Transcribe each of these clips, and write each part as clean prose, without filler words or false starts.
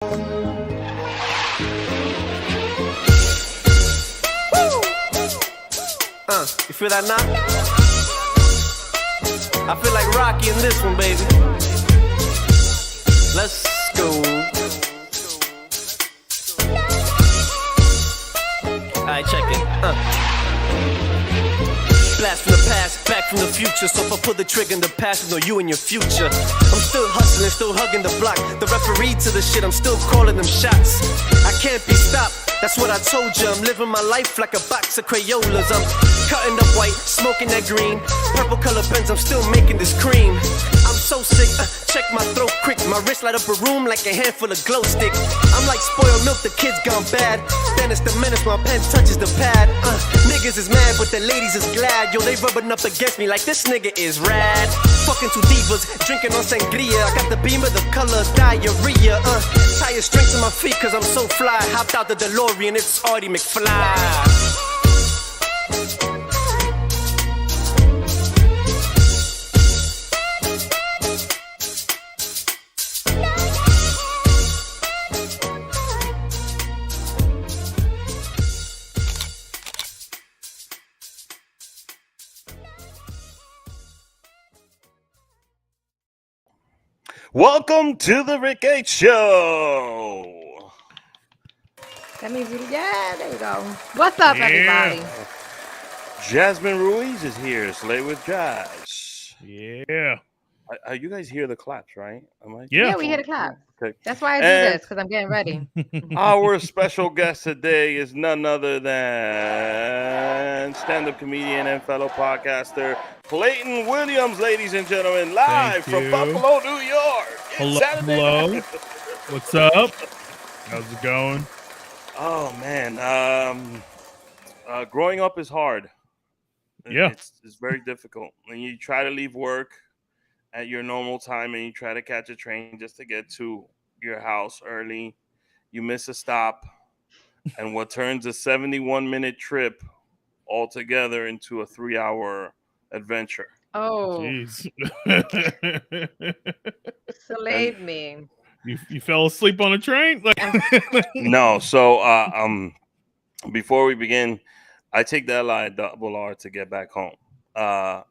You feel that knock? I feel like Rocky in this one, baby. Let's go. Alright, check it. Blast from the past, back from the future. So if I pull the trigger in the past, know you and your future. I'm still hustling, still hugging the block. The referee to the shit, I'm still calling them shots. I can't be stopped, that's what I told you. I'm living my life like a box of Crayolas. I'm cutting up white, smoking that green. Purple color pens, I'm still making this cream. I'm so sick, check my throat quick. My wrist light up a room like a handful of glow stick. I'm like spoiled milk, the kids gone bad. Then it's the menace, my pen touches the pad. Niggas is mad, but the ladies is glad. Yo, they rubbing up against me like this nigga is rad. Fucking two divas, drinking on sangria. I got the beam of the color diarrhea. Tire strength to my feet cause I'm so fly. Hopped out the DeLorean, it's Artie McFly. Welcome to the Rick H Show. That means, yeah, there you go. What's up, everybody? Jasmine Ruiz is here. Slay with Jazz. Yeah. You guys hear the claps, right? Yeah, we hear the claps. Okay. That's why I do this, because I'm getting ready. Our special guest today is none other than stand-up comedian and fellow podcaster Clayton Williams, ladies and gentlemen, live from Buffalo, New York. Hello. What's up? How's it going? Oh, man. Growing up is hard. Yeah. It's very difficult. When you try to leave work at your normal time and you try to catch a train just to get to your house early, you miss a stop, and what turns a 71-minute trip altogether into a 3-hour adventure. Oh, Jeez. slayed me. You fell asleep on a train? No, so before we begin, I take the LI double R to get back home. I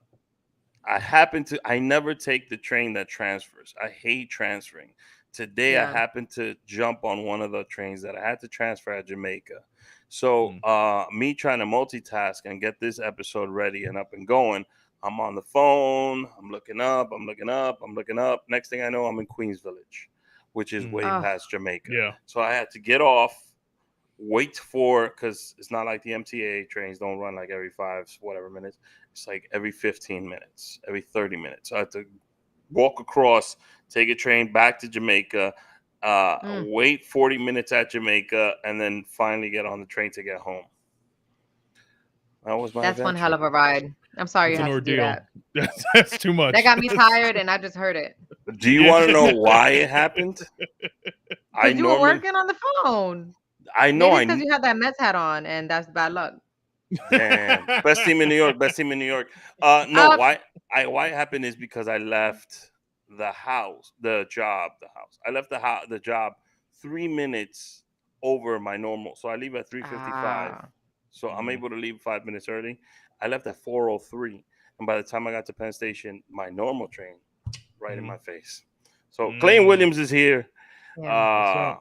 never take the train that transfers. I hate transferring. Today, I happened to jump on one of the trains that I had to transfer at Jamaica. So me trying to multitask and get this episode ready and up and going, I'm on the phone. I'm looking up. Next thing I know, I'm in Queens Village, which is way past Jamaica. Yeah. So I had to get off, wait for, because it's not like the MTA trains don't run like every 5 minutes. It's like every 15 minutes, every 30 minutes. So I had to walk across, take a train back to Jamaica, wait 40 minutes at Jamaica, and then finally get on the train to get home. That was my That's adventure. one hell of a ride. I'm sorry you had to do that. That's too much. That got me tired, and I just heard it. Do you want to know why it happened? You were working on the phone. I know. Maybe because you had that Mets hat on, and that's bad luck. Damn. Best team in New York. Why it happened is because I left the job. I left the job 3 minutes over my normal. So I leave at 3:55. So I'm able to leave 5 minutes early. I left at 4:03, and by the time I got to Penn Station, my normal train right in my face. So Clayton Williams is here. Yeah,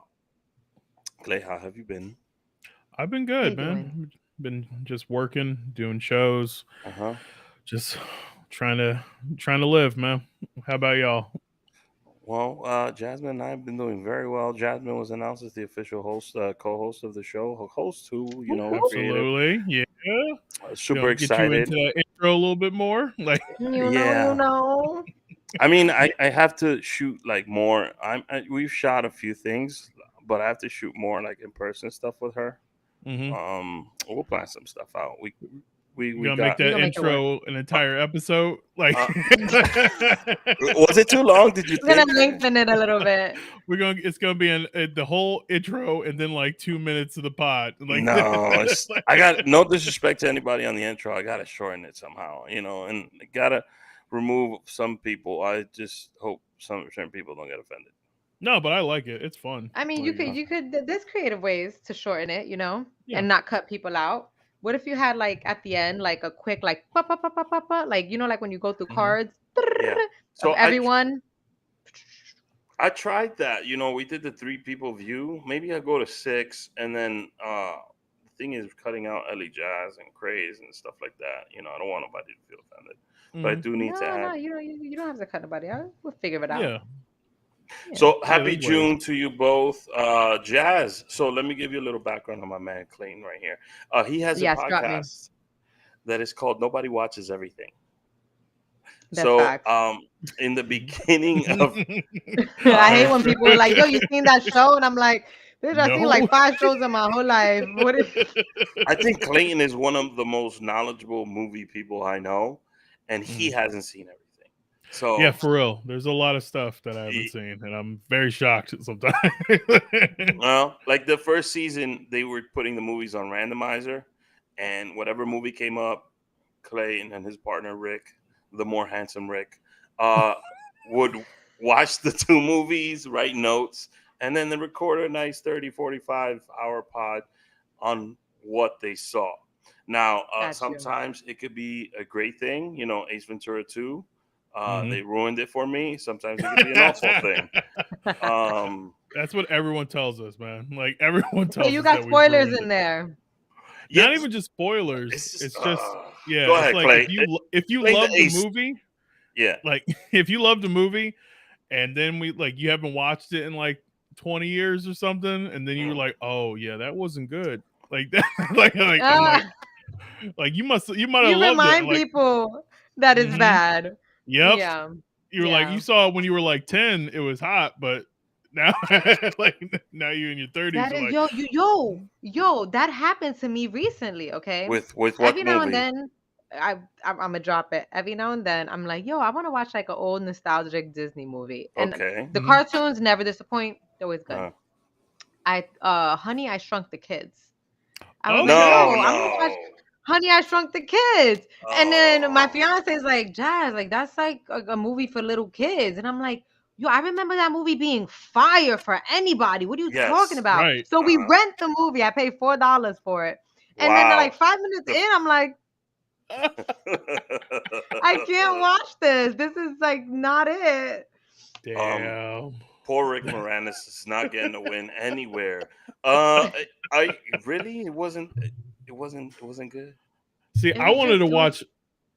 Clay, how have you been? I've been good, man. Been just working, doing shows, just trying to live, man. How about y'all? Well, Jasmine and I have been doing very well. Jasmine was announced as the official host, co-host of the show. A host who, Absolutely, yeah. Super excited. Get you into the intro a little bit more, like know. I mean, I have to shoot like more. We've shot a few things, but I have to shoot more like in person stuff with her. We'll plan some stuff out. We gonna make that intro an entire episode. Like, was it too long? Did you? We're gonna lengthen it a little bit. It's gonna be the whole intro and then like 2 minutes of the pod. Like, no, I got no disrespect to anybody on the intro. I gotta shorten it somehow, and I gotta remove some people. I just hope certain people don't get offended. No, but I like it. It's fun. I mean, Like, you could. There's creative ways to shorten it, yeah. and not cut people out. What if you had like at the end like a quick like pa pa pa pa pa pa, like like when you go through cards Yeah. of So everyone. I tried that. We did the 3 people view. Maybe I go to 6, and then the thing is cutting out Ellie Jazz and Craze and stuff like that. I don't want nobody to feel offended, but I do need to No, add. you don't have to cut nobody out. We'll figure it out. Yeah. So happy there's June ways. to you both, Jazz. So let me give you a little background on my man Clayton right here. He has a Yes, drop me. podcast that is called Nobody Watches Everything. That's So facts. in the beginning of I hate when people are like, "Yo, you seen that show?" And I'm like, "Bitch, I seen No. like 5 shows in my whole life." What is? I think Clayton is one of the most knowledgeable movie people I know, and he hasn't seen everything. So Yeah, for real. There's a lot of stuff that I haven't seen, and I'm very shocked sometimes. well, like the first season, they were putting the movies on randomizer, and whatever movie came up, Clayton and his partner Rick, the more handsome Rick, would watch the 2 movies, write notes, and then they record a nice 30, 45-hour pod on what they saw. Now, sometimes it could be a great thing, Ace Ventura 2. They ruined it for me. Sometimes it could be an awful thing. That's what everyone tells us, man. Like everyone tells us. You got that spoilers in there. Not even just spoilers. It's just yeah. Go ahead, it's like Clay. if you love the movie, yeah. Like if you love the movie, and then you haven't watched it in like 20 years or something, and then you were like, oh yeah, that wasn't good. Like that, you might have loved it. Remind people that it's bad. Yep. Yeah. You were like, you saw it when you were like 10, it was hot, but now now you're in your 30s. That is, yo, that happened to me recently, okay? With what Every movie? now and then, I'm gonna drop it. Every now and then, I'm like, yo, I want to watch like an old nostalgic Disney movie. And the cartoons never disappoint. They're always good. Honey, I Shrunk the Kids. I was like, I'm gonna watch Honey, I Shrunk the Kids. And then my fiance is like, Jazz, like that's like a movie for little kids. And I'm like, yo, I remember that movie being fire for anybody. What are you talking about? Right. So we rent the movie. I paid $4 for it. And then like 5 minutes in, I'm like, I can't watch this. This is like not it. Damn. Poor Rick Moranis is not getting a win anywhere. I really it wasn't good. See, I wanted to watch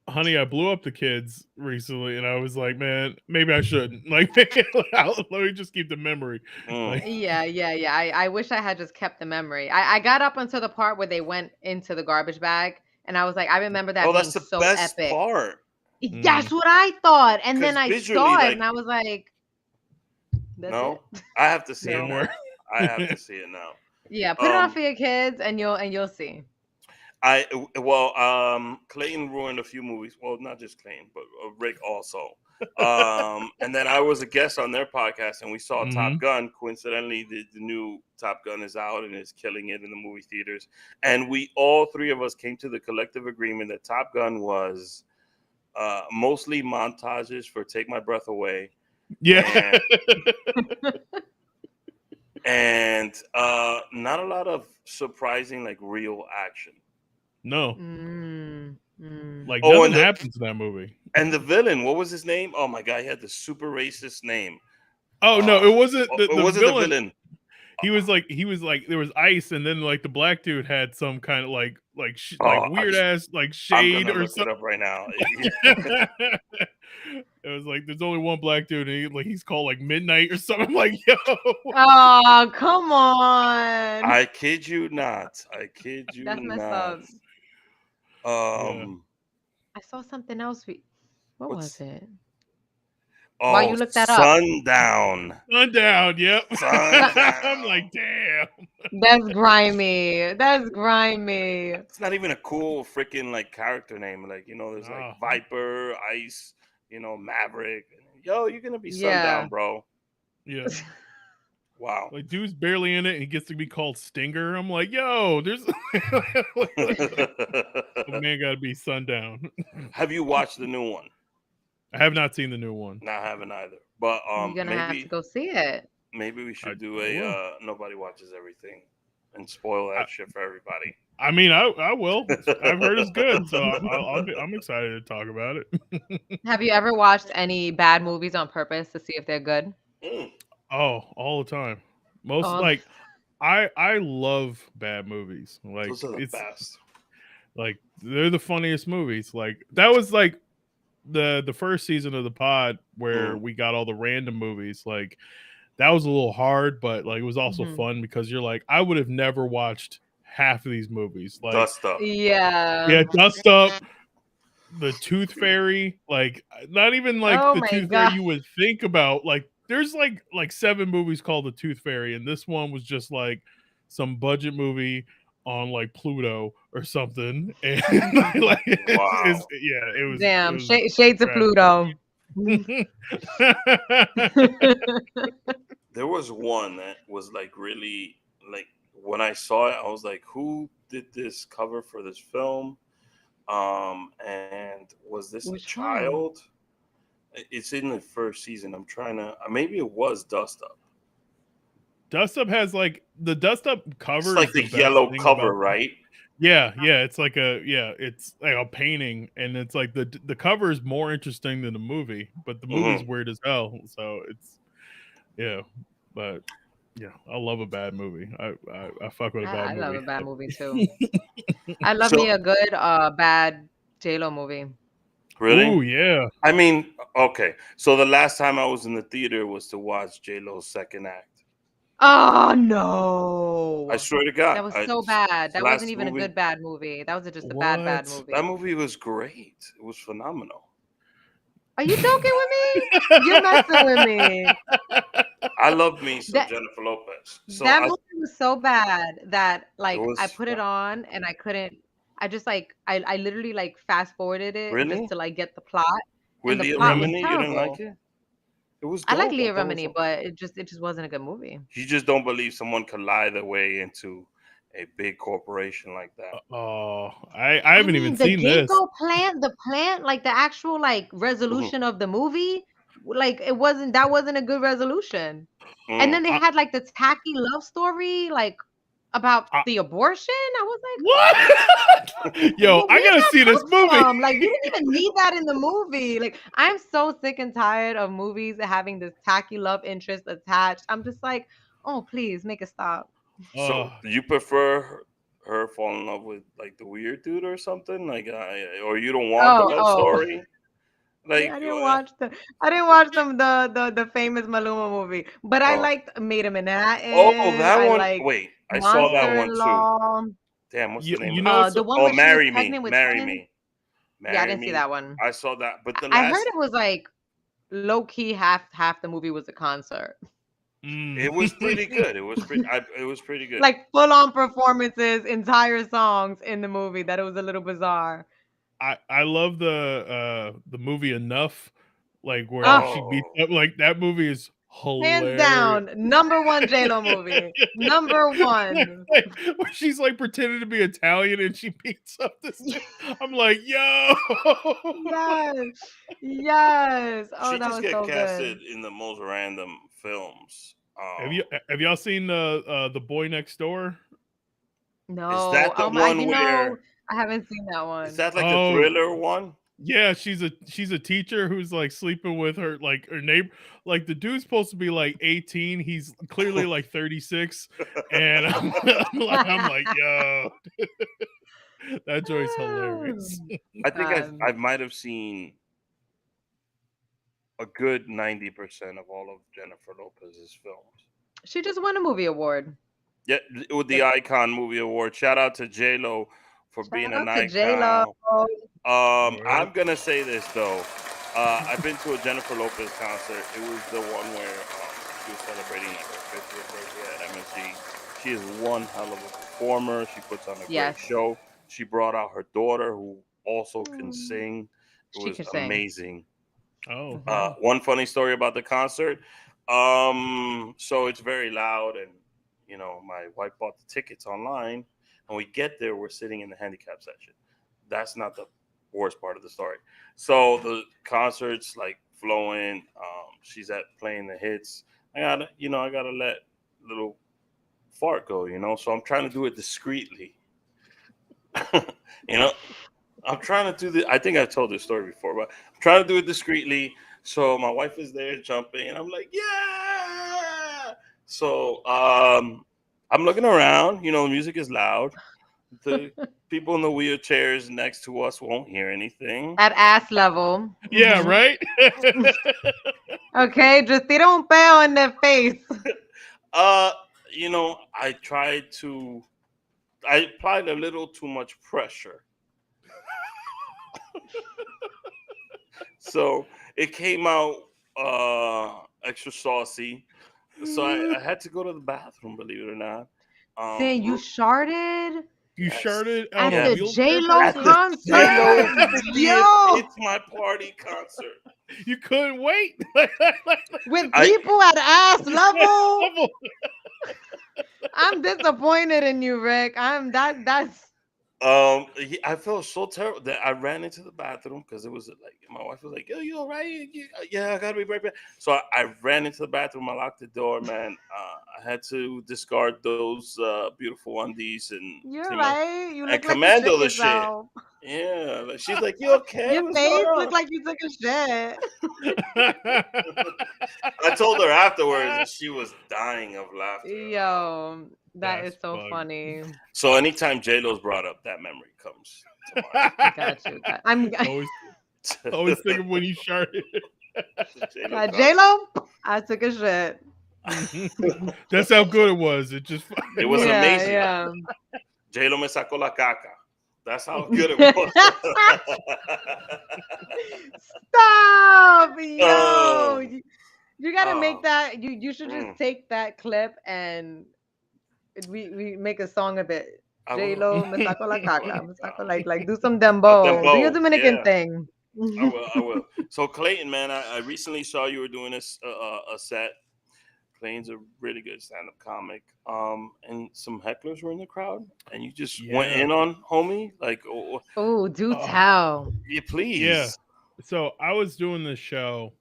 Honey, I Blew Up the Kids recently, and I was like, man, maybe I shouldn't. Like, let me just keep the memory. Like, yeah. I wish I had just kept the memory. I got up until the part where they went into the garbage bag, and I was like, I remember that being that's the so best epic. Part. That's what I thought, and then I saw it, and I was like, no, I have to see it now. I have to see it now. Yeah, put it on for your kids, and you'll see. Clayton ruined a few movies. Well, not just Clayton, but Rick also. And then I was a guest on their podcast, and we saw Top Gun. Coincidentally, the new Top Gun is out and is killing it in the movie theaters. And we all 3 of us came to the collective agreement that Top Gun was mostly montages for Take My Breath Away. Yeah. And not a lot of surprising, like real action. No. Like nothing happens in that movie. And the villain, what was his name? Oh my god, he had the super racist name. Oh no, it wasn't the villain. He was like there was ice, and then like the black dude had some kind of like weird ass like shade or something. It up right now. It was like there's only one black dude, and he's called like Midnight or something. I'm like, yo. Oh, come on. I kid you not. That's messed up. I saw something else. What was it? Oh, while you look that up. Sundown. Yep. I'm like, damn. That's grimy. It's not even a cool freaking like character name. Like, there's like Viper, Ice, Maverick. Yo, you're gonna be Sundown, bro. Yeah. Wow. Like, dude's barely in it, and he gets to be called Stinger. I'm like, yo, there's man gotta be Sundown. Have you watched the new one? I have not seen the new one. No, I haven't either. But you're gonna have to go see it. Maybe we should do nobody watches everything and spoil that shit for everybody. I mean, I will. I've heard it's good, so I'm excited to talk about it. Have you ever watched any bad movies on purpose to see if they're good? Oh, all the time. I love bad movies. Like those are the best. Like they're the funniest movies. Like that was like the first season of the pod where we got all the random movies. Like that was a little hard, but like it was also fun because you're like, I would have never watched half of these movies. Like Dust Up. Yeah, Dust Up, the Tooth Fairy, like not even like the Tooth Fairy you would think about. Like there's like 7 movies called the Tooth Fairy, and this one was just like some budget movie on like Pluto or something. And like it was damn shades of Pluto. There was one that was like really like when I saw it, I was like, who did this cover for this film? And was this a child? It's in the first season. I'm trying to maybe it was Dust Up. Dust Up has like the Dust Up cover. It's like the yellow cover, right? Yeah. It's like it's like a painting, and it's like the cover is more interesting than the movie, but the movie's weird as hell. So it's but yeah, I love a bad movie. I fuck with a bad movie. I love a bad movie too. I love me a good bad J-Lo movie. Really? Oh yeah. I mean, okay. So the last time I was in the theater was to watch J-Lo's second act. Oh no! I swear to God, that was so bad. That wasn't even a good bad movie. That was just a bad movie. That movie was great. It was phenomenal. Are you joking with me? You're messing with me. I love me some Jennifer Lopez. So that movie was so bad that like I put it on and I couldn't. I just like I literally like fast forwarded it just to like get the plot. With Leah Remini, you didn't like it? It was dope. I like Leah Remini, but it just wasn't a good movie. You just don't believe someone could lie their way into a big corporation like that. Oh, I haven't even seen this. The plant, like the actual like resolution of the movie, like that wasn't a good resolution. And then they had like the tacky love story, like about the abortion. I was like, what? Yo, I gotta see this movie. Like you didn't even need that in the movie. Like I'm so sick and tired of movies having this tacky love interest attached. I'm just like, oh please make it stop. So you prefer her fall in love with like the weird dude or something, like, or you don't want the love story? Like I didn't watch the famous Maluma movie, but I liked Made in Manhattan. Oh, that one. Wait, I saw that one too. Damn, what's the name? You know, the one Marry Me. Marry Me. Yeah, I didn't see that one. I saw that, but I heard it was like low key half the movie was a concert. It was pretty good. It was pretty good. Like full on performances, entire songs in the movie. That it was a little bizarre. I love the movie Enough, like where she beats up. Like that movie is hilarious. Hands down, #1 J-Lo movie. #1. Where she's like pretending to be Italian and she beats up this dude. I'm like, yo. Yes. Oh, she that just was so casted good. in the most random films. Have y'all seen the Boy Next Door? No. Is that the one where? I haven't seen that one. Is that like the thriller one? Yeah, she's a teacher who's like sleeping with her neighbor. Like the dude's supposed to be like 18. He's clearly like 36, and I'm like, yo, that joint's hilarious. I think I might have seen a good 90% of all of Jennifer Lopez's films. She just won a movie award. Yeah, with the Icon Movie Award. Shout out to J-Lo for being an icon. I'm gonna say this though. I've been to a Jennifer Lopez concert. It was the one where she was celebrating like her 50th birthday at MSG. She is one hell of a performer. She puts on a great show. She brought out her daughter, who also can sing. It was amazing. Oh, one funny story about the concert. So it's very loud, and you know, my wife bought the tickets online. When we get there, we're sitting in the handicap section. That's not the worst part of the story. So the concert's like flowing. She's playing the hits. I gotta let little fart go, so I'm trying to do it discreetly. I'm trying to do I think I've told this story before, but I'm trying to do it discreetly. So my wife is there jumping, and I'm like, yeah. So I'm looking around. Music is loud. The people in the wheelchairs next to us won't hear anything. At ass level. Yeah, right? Okay, just tira un peo in their face. I applied a little too much pressure. So it came out extra saucy. So I had to go to the bathroom, believe it or not. Saying you sharted? You sharted at the J-Lo concert? It's my party concert. You couldn't wait. With people at ass level? I'm disappointed in you, Rick. That's I felt so terrible that I ran into the bathroom because it was like my wife was like, "Yo, you all right? Yeah, I gotta be right back." So I ran into the bathroom. I locked the door, man. I had to discard those beautiful undies and you're right. You look like commando you the shit. Yeah, she's like, "You okay? Your face looked like you took a shit." I told her afterwards, and she was dying of laughter. Yo, that's is so funny. So anytime J-Lo's brought up, that memory comes to mind. Got you. I'm always thinking when you sharted. J-Lo, I took a shit. That's how good it was. It was amazing. Yeah. J-Lo me sacó la caca. That's how good it was. Stop, yo. You gotta make that. You should just take that clip and we make a song of it. J-Lo me sacó la caca. Me sacó, like do some dembow. Do your Dominican thing. I will. So Clayton, man, I recently saw you were doing a set. Clayton's a really good stand-up comic. And some hecklers were in the crowd, and you just went in on homie. Like, do tell. Yeah, please. Yeah. So I was doing this show,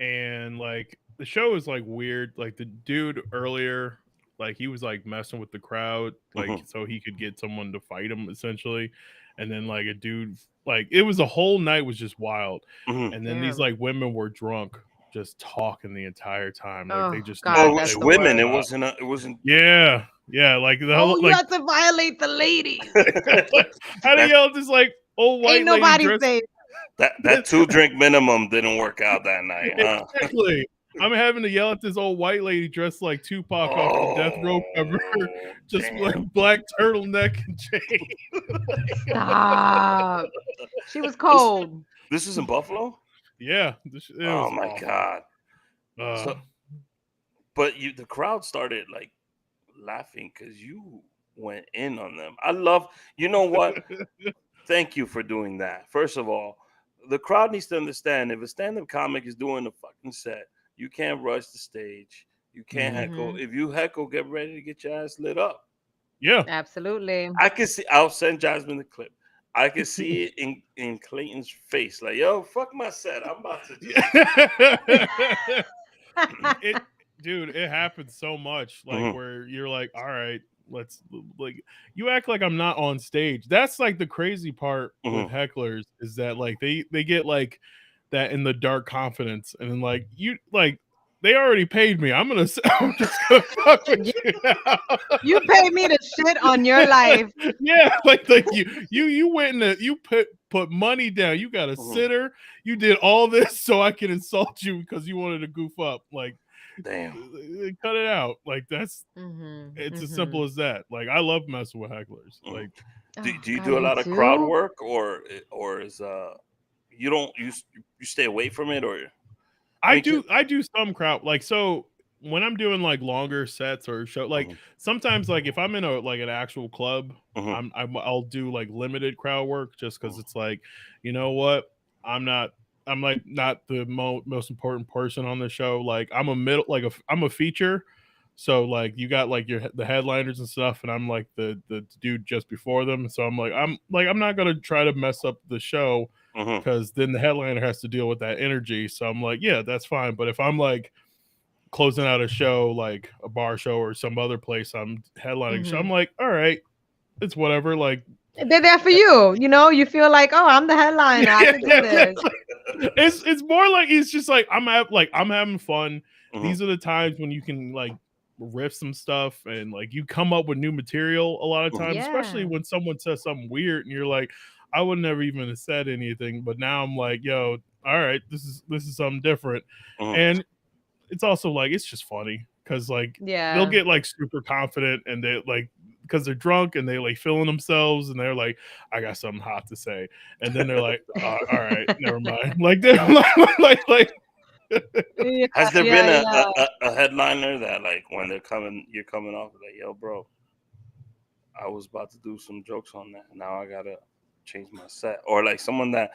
and like the show was like weird. Like the dude earlier, like he was like messing with the crowd, like so he could get someone to fight him essentially. And then like a dude, like it was the whole night was just wild. And then these like women were drunk, just talking the entire time. Like they just it was women. It wasn't. Yeah. Like the whole. You like, have to violate the ladies. How do y'all just like old white? Ain't nobody safe. That 2-drink minimum didn't work out that night. Huh? Exactly. I'm having to yell at this old white lady dressed like Tupac off the Death Row cover, just like black turtleneck and chain. Stop. She was cold. This is in Buffalo? Yeah. Oh my God. But the crowd started like laughing because you went in on them. You know what? Thank you for doing that. First of all, the crowd needs to understand if a stand-up comic is doing a fucking set, you can't rush the stage. You can't heckle. If you heckle, get ready to get your ass lit up. Yeah. Absolutely. I can see. I'll send Jasmine the clip. I can see it in Clayton's face. Like, yo, fuck my set. I'm about to do it. Dude, it happens so much. Like where you're like, all right, let's like you act like I'm not on stage. That's like the crazy part with hecklers is that like they get like that in the dark confidence, and then like you like they already paid me. I'm just gonna fuck with you. You paid me to shit on your life. Yeah, like you went in you put money down. You got a sitter. You did all this so I can insult you because you wanted to goof up. Like, damn, cut it out. Like that's it's as simple as that. Like I love messing with hecklers. Like, do you do a lot of crowd work or is you stay away from it or? I do some crowd like so when I'm doing like longer sets or show like sometimes like if I'm in an actual club I'll do like limited crowd work just because it's like you know what I'm like not the most important person on the show. Like I'm I'm a feature, so like you got like the headliners and stuff, and I'm like the dude just before them. So I'm not gonna try to mess up the show because then the headliner has to deal with that energy. So I'm like, yeah, that's fine. But if I'm like closing out a show, like a bar show or some other place I'm headlining show. I'm like, all right, it's whatever. Like they're there for you. You feel like, oh, I'm the headliner. I can do this. It's more like it's just like I'm having fun. These are the times when you can like riff some stuff and like you come up with new material a lot of times, especially when someone says something weird and you're like, I would never even have said anything, but now I'm like, yo, all right, this is something different. And it's also like it's just funny because like they'll get like super confident and they like because they're drunk and they like feeling themselves and they're like, I got something hot to say, and then they're like, all right, never mind. Like they're like has there been a headliner that like when you're coming off like, yo, bro, I was about to do some jokes on that, now I gotta change my set, or like someone that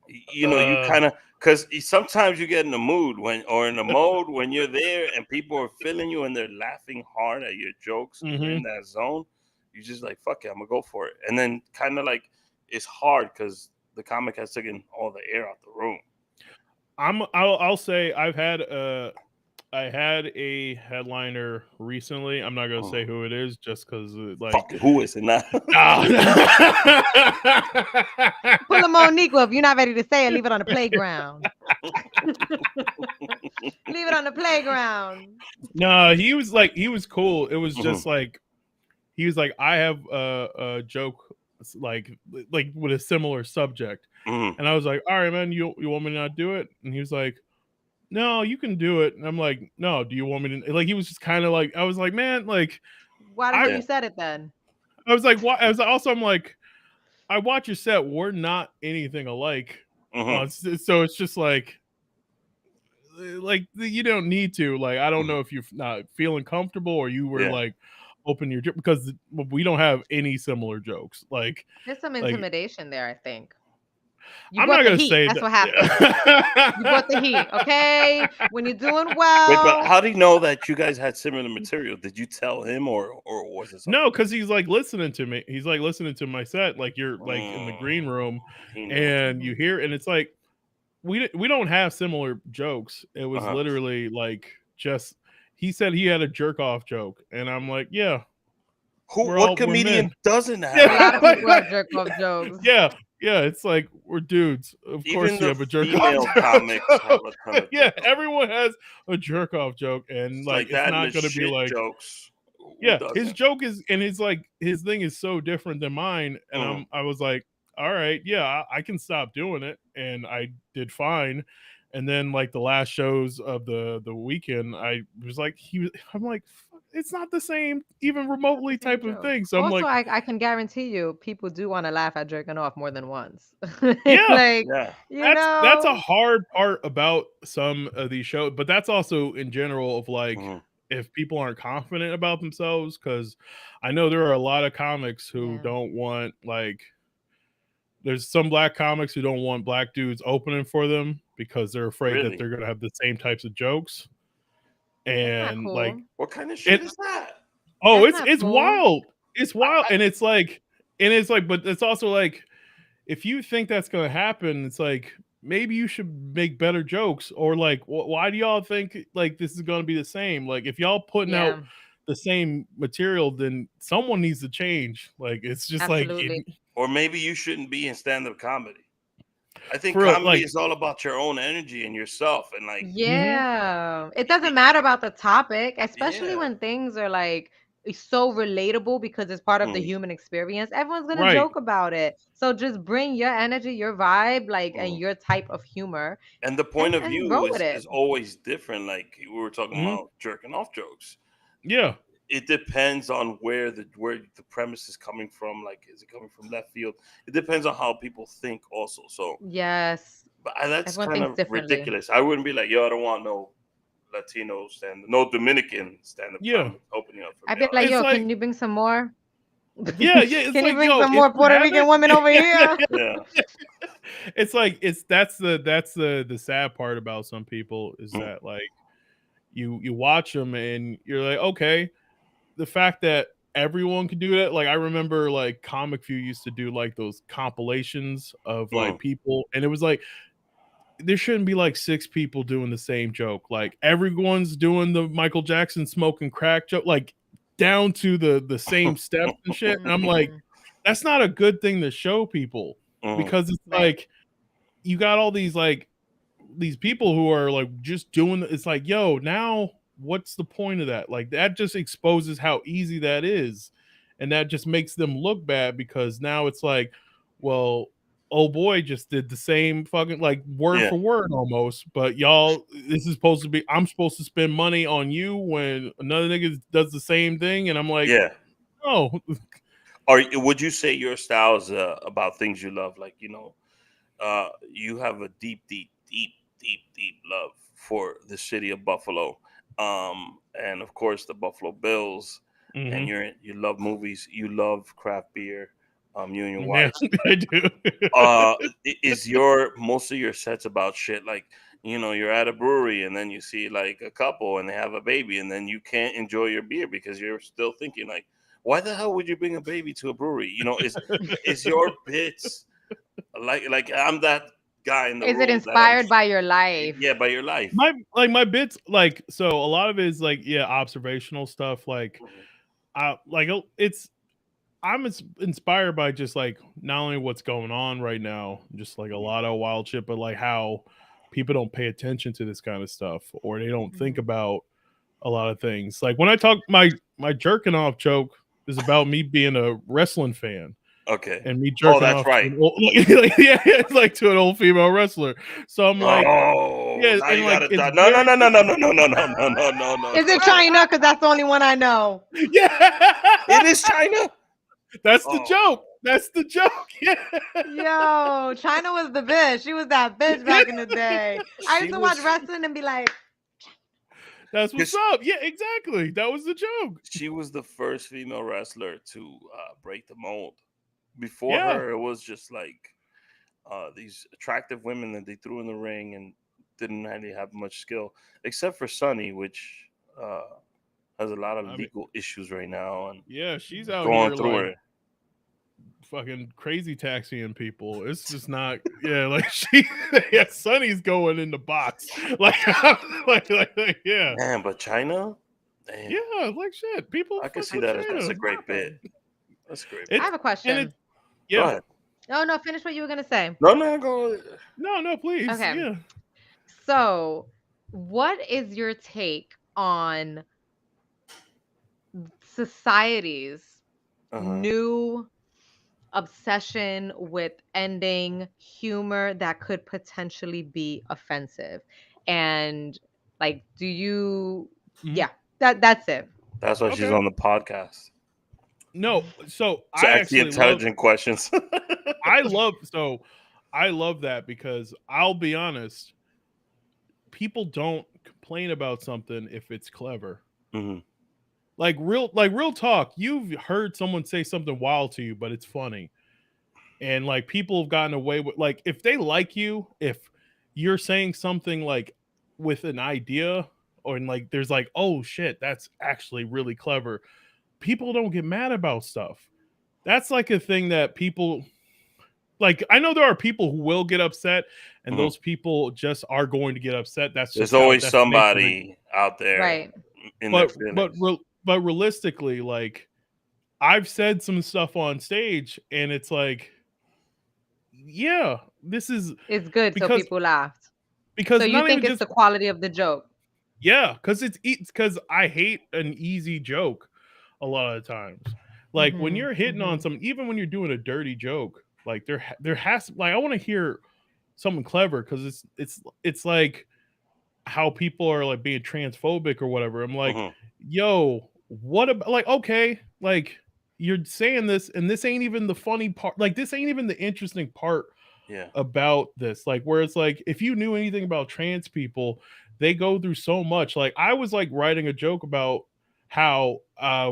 you kind of, because sometimes you get in the mood in the mode when you're there and people are feeling you and they're laughing hard at your jokes and you're in that zone, you just like, fuck it, I'm gonna go for it. And then kind of like it's hard because the comic has taken all the air out the room. I'll say I had a headliner recently. I'm not gonna say who it is, just because like who is it now? Pull a Monique. Well, if you're not ready to say it, leave it on the playground. Leave it on the playground. No, he was cool. It was just like he was like, I have a joke like with a similar subject, and I was like, all right, man, you want me to not do it? And he was like, no, you can do it. And I'm like, no, do you want me to? Like, he was just kind of like, I was like, man, like, why didn't you said it then? I was like, what? I'm like, I watch your set. We're not anything alike. So it's just like you don't need to. Like, I don't know if you're not feeling comfortable or you were like open your joke, because we don't have any similar jokes. Like, there's some intimidation there, I think. I'm not gonna say that's what happened. You brought the heat, okay? When you're doing well. Wait, but how do you know that you guys had similar material? Did you tell him, or was it something? No, because he's like listening to me. He's like listening to my set. Like, you're like in the green room, and you hear, and it's like we don't have similar jokes. It was literally like just he said he had a jerk off joke, and I'm like, yeah. What comedian doesn't have? A lot of people have jerk off jokes. Yeah, it's like we're dudes. Of course, you have a jerk off comics have a ton of yeah, everyone has a jerk off joke, and like it's not going to be like jokes. His joke is, and his thing is so different than mine, and I was like, all right, yeah, I can stop doing it, and I did fine. And then like the last shows of the weekend, I was like, I'm like, it's not the same, even remotely type of thing. So also, I'm like, I can guarantee you, people do want to laugh at jerking off more than once. That's a hard part about some of these shows, but that's also in general of like if people aren't confident about themselves, because I know there are a lot of comics who don't want like. There's some black comics who don't want black dudes opening for them because they're afraid that they're going to have the same types of jokes. And cool. Like, what kind of shit is that? Oh, it's cool. Wild. It's wild. And it's like, but it's also like, if you think that's going to happen, it's like, maybe you should make better jokes, or like, why do y'all think like this is going to be the same? Like, if y'all putting out the same material, then someone needs to change. Like, it's just Absolutely. Or maybe you shouldn't be in stand-up comedy. I think comedy is all about your own energy and yourself, and like it doesn't matter about the topic, especially when things are like so relatable because it's part of the human experience. Everyone's gonna joke about it, so just bring your energy, your vibe, like and your type of humor. And the point of view is always different. Like we were talking about jerking off jokes. Yeah. It depends on where the premise is coming from. Like, is it coming from left field? It depends on how people think also. So but that's kind of ridiculous. I wouldn't be like, yo, I don't want no Latino no Dominican stand-up opening up. I'd be like, yo, can you bring some more? Yeah. Can you bring some more Puerto Rican women over here? It's like that's the sad part about some people is that like you watch them and you're like, okay. The fact that everyone can do that, like I remember like Comic View used to do like those compilations of like people, and it was like there shouldn't be like 6 people doing the same joke. Like everyone's doing the Michael Jackson smoking crack joke, like down to the same steps and shit. And I'm like, that's not a good thing to show people because it's like you got all these people who are like just doing it's like, yo, now what's the point of that? Like that just exposes how easy that is. And that just makes them look bad because now it's like, well, oh boy just did the same fucking like word for word almost, but y'all, this is supposed to be, I'm supposed to spend money on you when another nigga does the same thing, and I'm like, oh. Or would you say your style is about things you love? Like, you know, you have a deep love for the city of Buffalo, and of course the Buffalo Bills, and you love movies, you love craft beer. You and your wife. I do. Is most of your sets about shit like, you know, you're at a brewery and then you see like a couple and they have a baby and then you can't enjoy your beer because you're still thinking like, why the hell would you bring a baby to a brewery? You know, is your bits like I'm that guy in the Is it inspired by your life? Yeah, by your life. My bits, like, so a lot of it is like, observational stuff. Like, I'm inspired by just like not only what's going on right now, just like a lot of wild shit, but like how people don't pay attention to this kind of stuff or they don't think about a lot of things. Like when I talk, my jerking off joke is about me being a wrestling fan. Okay. And me jerking off. Right. It's like to an old female wrestler. So I'm like, no. Is it China? Because that's the only one I know. Yeah. It is China. That's the joke. That's the joke. Yeah. Yo, China was the bitch. She was that bitch back in the day. I used to watch wrestling and be like, that's what's up. Yeah, exactly. That was the joke. She was the first female wrestler to break the mold. Before her, it was just like these attractive women that they threw in the ring and didn't really have much skill, except for Sunny, which has a lot of legal issues right now. And she's out going here through like fucking crazy taxiing people. It's just not, like Sunny's going in the box. Like, Man, but China? Damn. Yeah, like shit. People, I can see that. That's a great bit. That's great. I have a question. Go ahead. No, finish what you were gonna say. No, go. No, please. Okay. Yeah. So, what is your take on society's new obsession with ending humor that could potentially be offensive? And like, do you? Yeah, that's it. That's why she's on the podcast. No, so I actually intelligent questions. I love that because I'll be honest, people don't complain about something if it's clever. Like real talk. You've heard someone say something wild to you, but it's funny, and like people have gotten away with, like, if they like you, if you're saying something like with an idea, or like there's like, oh shit, that's actually really clever. People don't get mad about stuff. That's like a thing that people like. I know there are people who will get upset, and those people just are going to get upset. That's just there's always somebody out there, right? But realistically, like, I've said some stuff on stage, and it's like, it's good because, so people laughed. Because so you think it's the quality of the joke? Yeah, because it's because I hate an easy joke a lot of the times. Like when you're hitting on something, even when you're doing a dirty joke, like there has, like, I want to hear something clever, because it's like how people are like being transphobic or whatever. I'm like, yo, what about, like, okay, like you're saying this and this ain't even the funny part, like this ain't even the interesting part about this. Like, where it's like, if you knew anything about trans people, they go through so much. Like, I was like writing a joke about how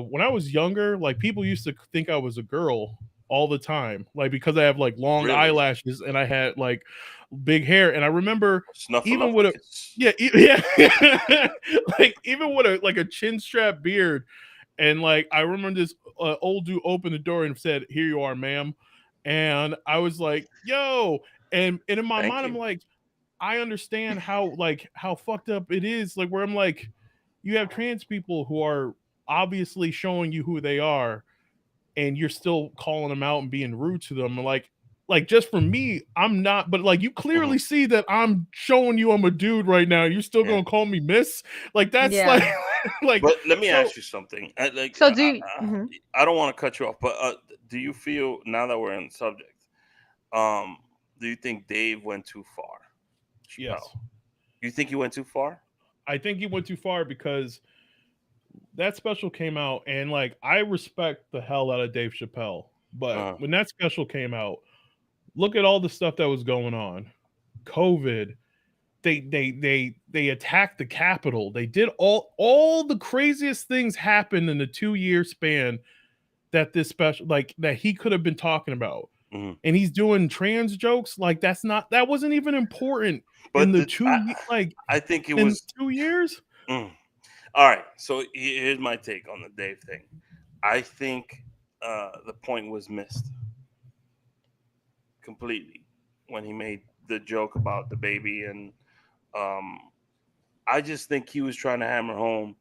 when I was younger, like people used to think I was a girl all the time, like because I have like long eyelashes and I had like big hair. And I remember even with like even with a chin strap beard, and like I remember this old dude opened the door and said, "Here you are, ma'am." And I was like, yo, and in my mind, I'm like, I understand how fucked up it is. Like, where I'm like, you have trans people who are obviously showing you who they are, and you're still calling them out and being rude to them. Like just for me, I'm not, but like you clearly see that I'm showing you I'm a dude right now. You're still gonna call me miss? Like that's like. But let me ask you something. I don't want to cut you off, but do you feel, now that we're on the subject, do you think Dave went too far? Chappelle? Yes. You think he went too far? I think he went too far because that special came out, and like I respect the hell out of Dave Chappelle, but when that special came out, look at all the stuff that was going on. COVID, they attacked the Capitol. They did all the craziest things happened in the 2-year span that this special, like, that he could have been talking about. And he's doing trans jokes. Like that wasn't even important. But in I think it was 2 years. All right, so here's my take on the Dave thing. I think the point was missed completely when he made the joke about the baby, and I just think he was trying to hammer home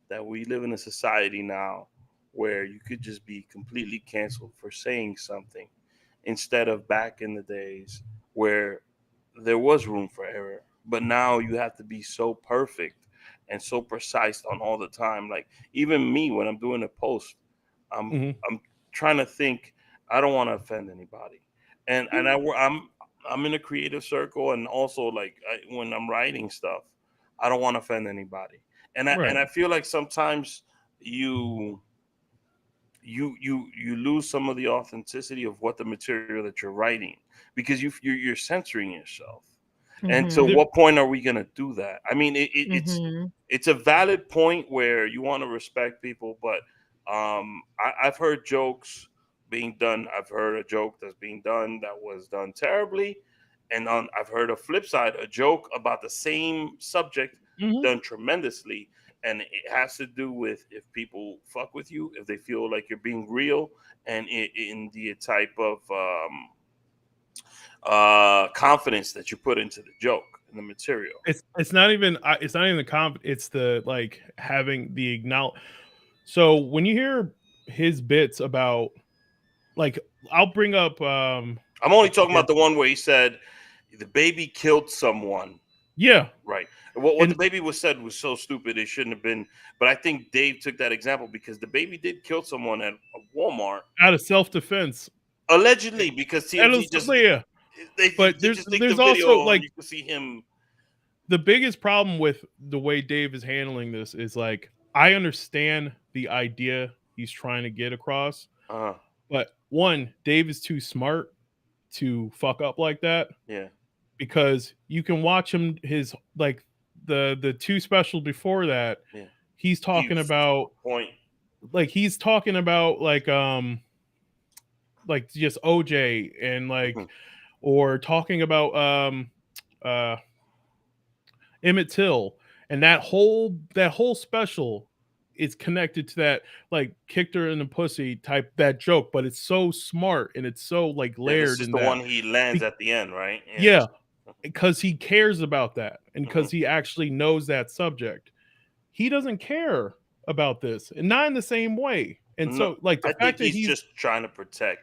that we live in a society now where you could just be completely canceled for saying something, instead of back in the days where there was room for error. But now you have to be so perfect and so precise on all the time. Like even me, when I'm doing a post, I'm trying to think, I don't want to offend anybody. And I'm in a creative circle, and also like when I'm writing stuff, I don't want to offend anybody. And I feel like sometimes you lose some of the authenticity of what the material that you're writing, because you're censoring yourself. And so what point are we going to do that? I mean, it's a valid point where you want to respect people, but I've heard jokes being done. I've heard a joke that's being done that was done terribly. And I've heard a flip side, a joke about the same subject done tremendously. And it has to do with if people fuck with you, if they feel like you're being real, and in the type of confidence that you put into the joke and the material. It's not even the confidence. It's the like having the acknowledge. So when you hear his bits about, like, I'll bring up. I'm only talking about the one where he said the baby killed someone. Yeah. Right. What the baby was said was so stupid it shouldn't have been. But I think Dave took that example because the baby did kill someone at a Walmart out of self-defense, allegedly, because TMZ just. Yeah. But there's also like you can see him. The biggest problem with the way Dave is handling this is like, I understand the idea he's trying to get across, but one, Dave is too smart to fuck up like that. Yeah. Because you can watch him, his like the two specials before that. Yeah. He's talking about he's talking about like just OJ and like or talking about Emmett Till, and that whole special is connected to that, like, kicked her in the pussy type, that joke, but it's so smart and it's so like layered. This is the one he lands at the end, right? Yeah. Because he cares about that, and because he actually knows that subject. He doesn't care about this, and not in the same way. And so, like, the fact that he's just trying to protect,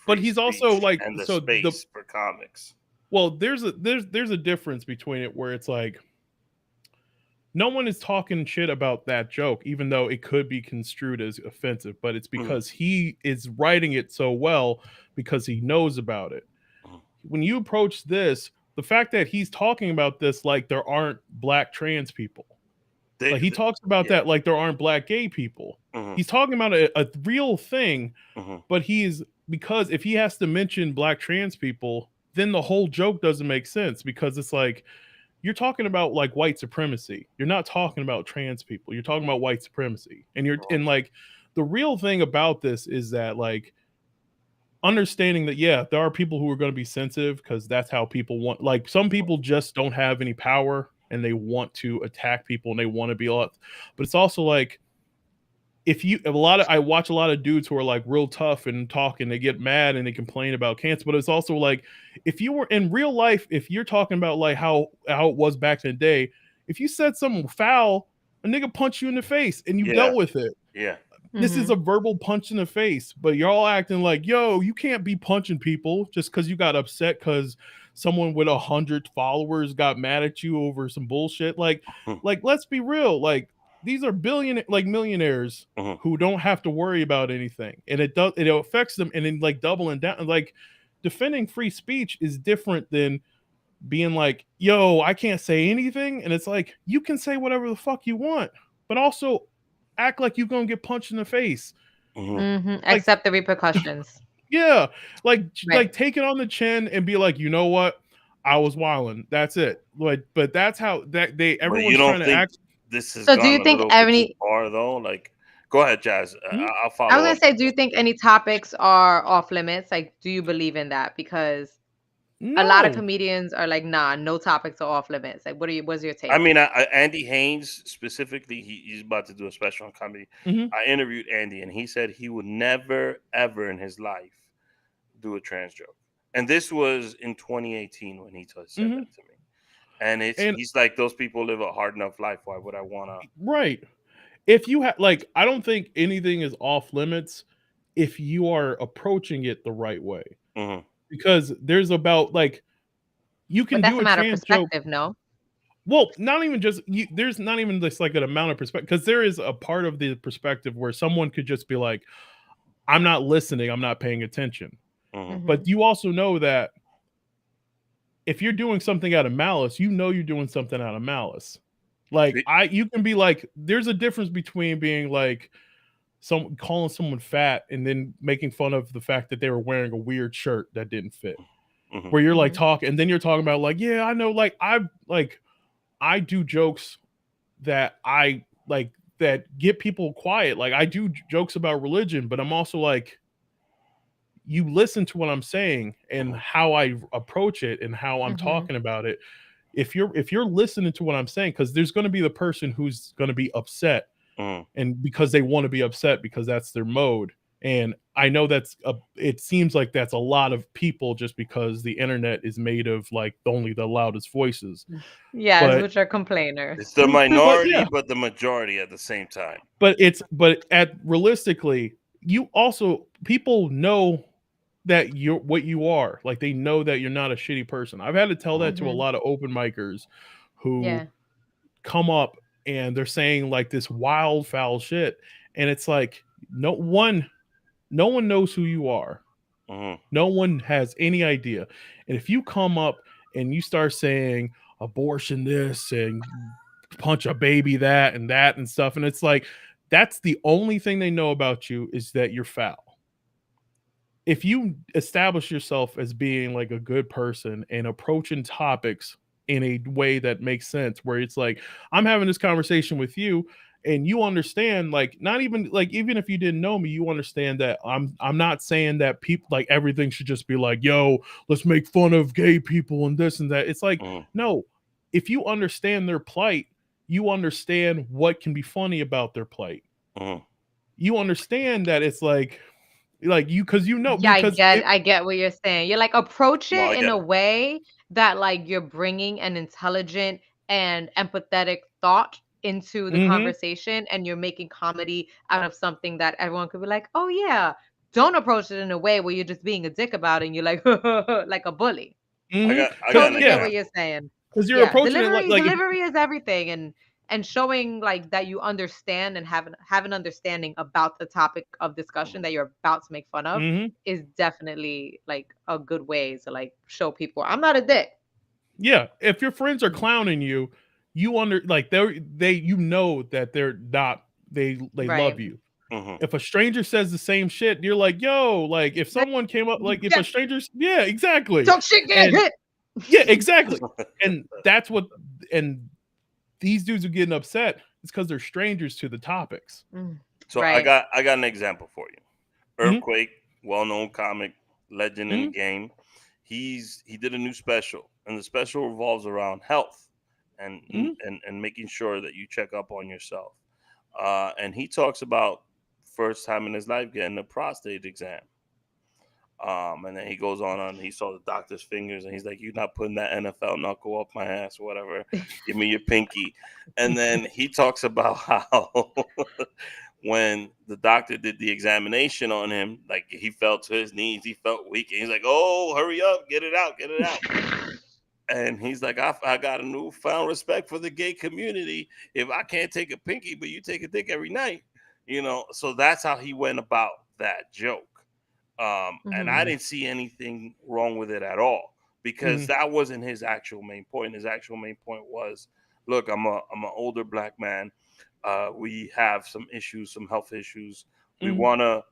but he's also like, and the space for comics. Well, there's a difference between it where it's like, no one is talking shit about that joke, even though it could be construed as offensive, but it's because he is writing it so well because he knows about it. When you approach this, the fact that he's talking about this like there aren't black trans people, like he talks about that like there aren't black gay people. He's talking about a real thing, but because if he has to mention black trans people, then the whole joke doesn't make sense, because it's like, you're talking about like white supremacy. You're not talking about trans people. You're talking about white supremacy. And like, the real thing about this is that, like, understanding that, yeah, there are people who are going to be sensitive because that's how people want, like, some people just don't have any power and they want to attack people and they want to be a lot, but it's also like, I watch a lot of dudes who are like real tough and talk and they get mad and they complain about cancer, but it's also like if you were in real life, if you're talking about like how it was back in the day, if you said something foul, a nigga punch you in the face and you dealt with it. Yeah. This is a verbal punch in the face, but you're all acting like, yo, you can't be punching people just because you got upset because someone with 100 followers got mad at you over some bullshit. Like let's be real. Like these are millionaires who don't have to worry about anything, and it affects them. And then like doubling down, like defending free speech is different than being like, yo, I can't say anything. And it's like, you can say whatever the fuck you want, but also act like you're gonna get punched in the face. Like, accept the repercussions. Yeah, like take it on the chin and be like, you know what, I was wilding. That's it. Like, but that's how everyone's trying to act. This is so. Do you think any far though? Like, go ahead, Jazz. I'll follow. I was gonna say, do you think any topics are off limits? Like, do you believe in that? Because a lot of comedians are like, nah, no topics are off limits. Like, what's your take? I mean, Andy Haynes specifically, he's about to do a special on comedy. I interviewed Andy, and he said he would never, ever in his life do a trans joke. And this was in 2018 when he said that to me. And he's like, those people live a hard enough life. Why would I want to? Right. If you have, like, I don't think anything is off limits if you are approaching it the right way. Because there's about like you can do a matter of perspective, joke. No. Well, not even just there's not even this like an amount of perspective, because there is a part of the perspective where someone could just be like, I'm not listening, I'm not paying attention. But you also know that if you're doing something out of malice, you know you're doing something out of malice. Like you can be like, there's a difference between being like calling someone fat and then making fun of the fact that they were wearing a weird shirt that didn't fit. Where you're like talking, and then you're talking about like, yeah, I know, like I do jokes that I like that get people quiet. Like I do jokes about religion, but I'm also like, you listen to what I'm saying and how I approach it and how I'm talking about it. If you're listening to what I'm saying, because there's going to be the person who's going to be upset. And because they want to be upset because that's their mode. And I know it seems like that's a lot of people just because the internet is made of like only the loudest voices. Yeah, which are complainers. It's the minority, but the majority at the same time. But realistically, people know that you're what you are. Like they know that you're not a shitty person. I've had to tell that to a lot of open micers who come up and they're saying like this wild foul shit, and it's like no one knows who you are. No one has any idea. And if you come up and you start saying abortion this and punch a baby that and stuff, and it's like that's the only thing they know about you is that you're foul. If you establish yourself as being like a good person and approaching topics in a way that makes sense, where it's like, I'm having this conversation with you and you understand, like, not even like, even if you didn't know me, you understand that I'm not saying that people like everything should just be like, yo, let's make fun of gay people and this and that. It's like, no, if you understand their plight, you understand what can be funny about their plight. You understand that it's like you, because you know. Yeah, I get what you're saying. You're like, approach it in a way that like you're bringing an intelligent and empathetic thought into the conversation, and you're making comedy out of something that everyone could be like, oh yeah. Don't approach it in a way where you're just being a dick about it and you're like like a bully. I totally get what you're saying. Because you're approaching delivery is everything, and showing like that you understand and have an understanding about the topic of discussion that you're about to make fun of is definitely like a good way to like show people I'm not a dick. Yeah, if your friends are clowning you, you you know that they're not, they love you. If a stranger says the same shit, you're like, yo, like if someone came up, like if a stranger, exactly. Talk shit, get hit. Yeah, exactly. And that's what, and these dudes are getting upset. It's because they're strangers to the topics. So I got an example for you. Earthquake, well-known comic, legend in the game. He did a new special, and the special revolves around health and making sure that you check up on yourself. And he talks about first time in his life getting a prostate exam. And then he goes on, he saw the doctor's fingers, and he's like, "You're not putting that NFL knuckle up my ass, or whatever. Give me your pinky." And then he talks about how when the doctor did the examination on him, like he fell to his knees, he felt weak, and he's like, "Oh, hurry up, get it out, get it out." And he's like, I got a newfound respect for the gay community. If I can't take a pinky, but you take a dick every night, so that's how he went about that joke. And I didn't see anything wrong with it at all, because that wasn't his actual main point. His actual main point was, look, I'm an older black man. We have some issues, some health issues. We want to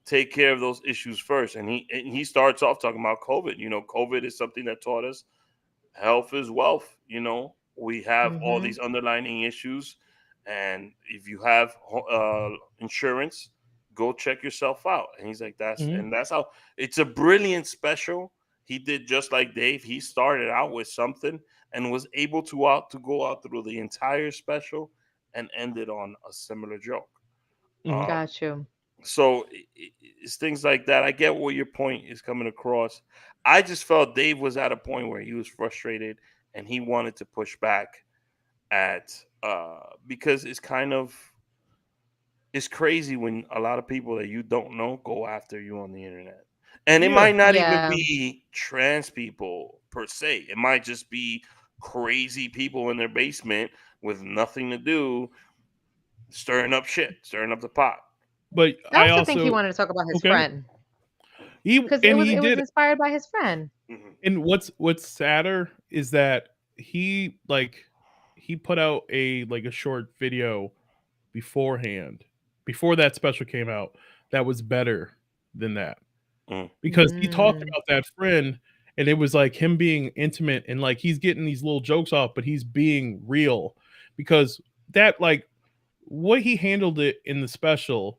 take care of those issues first. And he starts off talking about COVID. COVID is something that taught us health is wealth. We have all these underlying issues, and if you have insurance, go check yourself out. And he's like, that's how it's a brilliant special. He did just like Dave. He started out with something and was able to go out through the entire special and ended on a similar joke. Got you. So it's things like that. I get what your point is coming across. I just felt Dave was at a point where he was frustrated and he wanted to push back at because it's crazy when a lot of people that you don't know go after you on the internet. And it might not even be trans people per se. It might just be crazy people in their basement with nothing to do, stirring up shit, stirring up the pot. But I also think he wanted to talk about his friend. Because it was inspired by his friend. And what's sadder is that he put out a short video beforehand, before that special came out, that was better than that. Because he talked about that friend, and it was like him being intimate, and like he's getting these little jokes off, but he's being real, because that what he handled it in the special,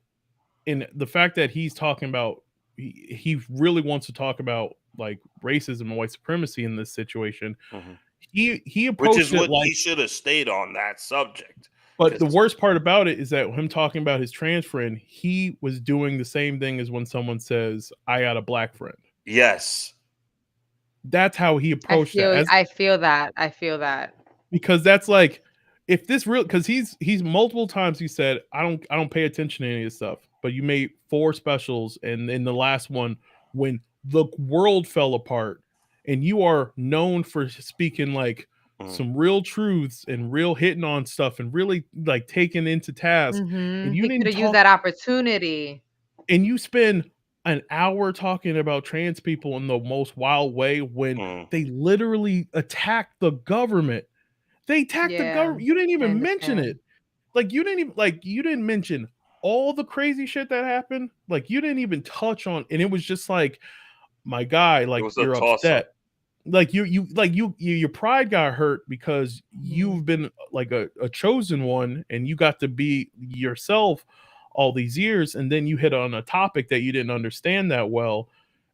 and the fact that he's talking about he really wants to talk about like racism and white supremacy in this situation. He approached Which is what he should have stayed on that subject. But the worst part about it is that him talking about his trans friend, he was doing the same thing as when someone says, "I got a black friend." Yes. That's how he approached it. I feel that. Because that's like, if this real, because he's multiple times he said, I don't pay attention to any of this stuff. But you made 4 specials, and in the last one, when the world fell apart, and you are known for speaking like some real truths and real hitting on stuff and really like taking into task. And you didn't use that opportunity. And you spend an hour talking about trans people in the most wild way when they literally attacked the government. They attacked the government. You didn't even mention it. Like you didn't mention all the crazy shit that happened. Like you didn't even touch on, and it was just like, my guy, like you're upset. Like your pride got hurt because you've been like a chosen one, and you got to be yourself all these years, and then you hit on a topic that you didn't understand that well,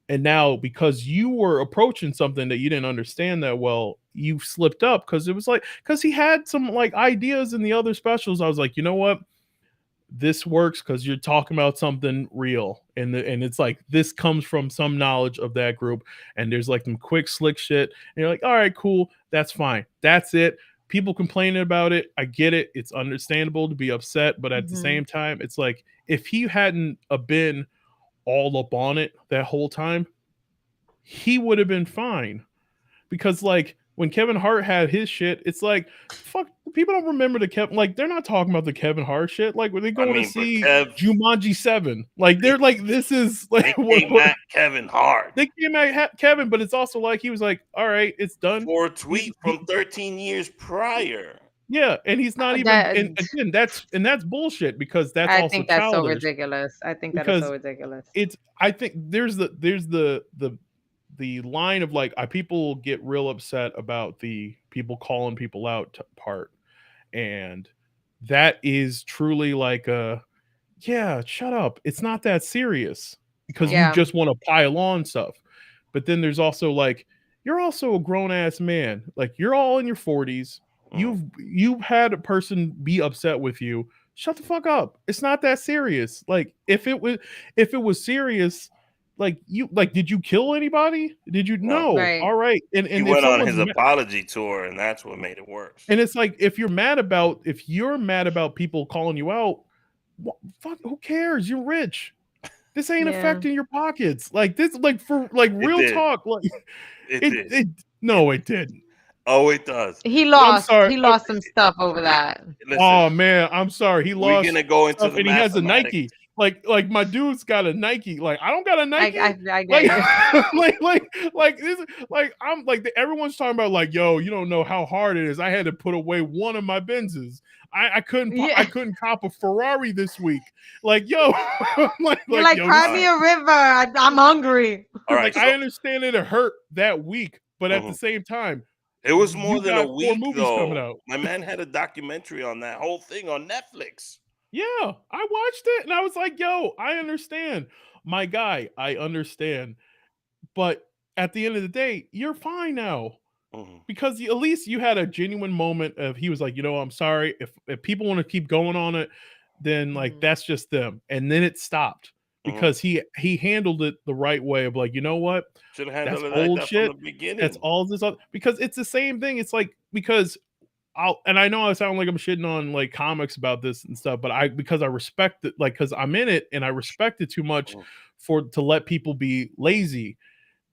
and now because you were approaching something that you didn't understand that well, you slipped up. Because it was like, because he had some like ideas in the other specials. I was like, you know what, this works because you're talking about something real, and it's like this comes from some knowledge of that group, and there's like some quick slick shit, and you're like, all right, cool, that's fine, that's it. People complaining about it, I get it, it's understandable to be upset, but at the same time, it's like, if he hadn't been all up on it that whole time, he would have been fine. Because like when Kevin Hart had his shit, it's like, fuck, people don't remember the Kevin, like they're not talking about the Kevin Hart shit. Like when they going to see Jumanji 7, like they're like, this is like Kevin Hart. They came at Kevin, but it's also like he was like, all right, it's done. For a tweet from 13 years prior. Yeah, and he's not even. And again, that's bullshit, because that's also think that's childish. so ridiculous. I think that is so ridiculous. I think there's the line of like, people get real upset about the people calling people out part, and that is truly like shut up, it's not that serious, because you just want to pile on stuff. But then there's also like, you're also a grown-ass man, like you're all in your 40s, you've had a person be upset with you, shut the fuck up. It's not that serious. Like if it was serious, like did you kill anybody? Did you? No. Right. All right. And he went on his apology tour, and that's what made it worse. And it's like if you're mad about people calling you out, fuck, who cares? You're rich. This ain't affecting your pockets. Like this, like for like real talk. Like it no, it didn't. Oh, it does. He lost. He lost some stuff over that. Listen, oh man, I'm sorry. He lost. We're gonna go into the and he has a Nike. Like my dude's got a Nike. Like I don't got a Nike. I get like this. Like I'm like everyone's talking about like, yo, you don't know how hard it is. I had to put away one of my Benzes. I couldn't cop a Ferrari this week. Like yo, you're like cry me a river. I'm hungry. All right, I understand it hurt that week, but at the same time. It was more than a week, though. My man had a documentary on that whole thing on Netflix. Yeah, I watched it, and I was like, yo, I understand. My guy, I understand. But at the end of the day, you're fine now. Because at least you had a genuine moment of he was like, I'm sorry. If people want to keep going on it, then like that's just them. And then it stopped. Because he handled it the right way of like, you know what? Should have handled it old like shit. From the beginning. That's all this other, because it's the same thing. It's like because I know I sound like I'm shitting on like comics about this and stuff, but because I respect it, like because I'm in it and I respect it too much to let people be lazy.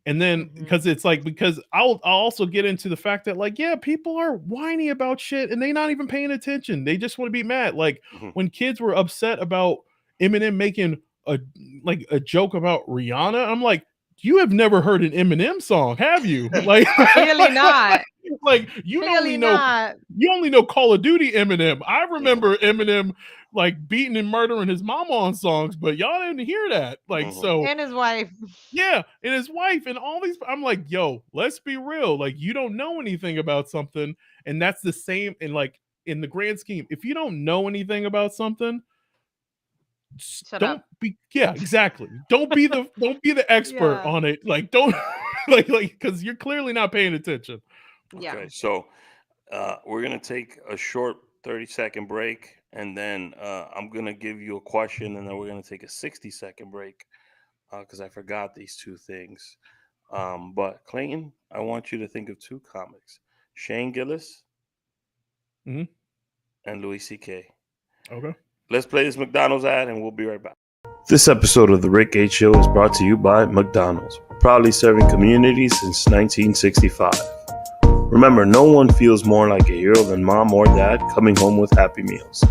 And then because it's like because I'll also get into the fact that like people are whiny about shit and they're not even paying attention. They just want to be mad. Like when kids were upset about Eminem making a joke about Rihanna, I'm like, you have never heard an Eminem song, have you? Like really not. Like you only know Call of Duty Eminem. I remember Eminem like beating and murdering his mama on songs, but y'all didn't hear that. Like so, and his wife. Yeah, and his wife and all these. I'm like, yo, let's be real. Like you don't know anything about something, and that's the same. And like in the grand scheme, if you don't know anything about something. Exactly. Don't be the expert on it. Like don't like because you're clearly not paying attention. Yeah. Okay, so we're gonna take a short 30-second break, and then I'm gonna give you a question, and then we're gonna take a 60-second break because I forgot these two things. But Clayton, I want you to think of two comics: Shane Gillis and Louis C.K. Okay. Let's play this McDonald's ad and we'll be right back. This episode of The Rick H Show is brought to you by McDonald's, proudly serving communities since 1965. Remember, no one feels more like a hero than mom or dad coming home with Happy Meals.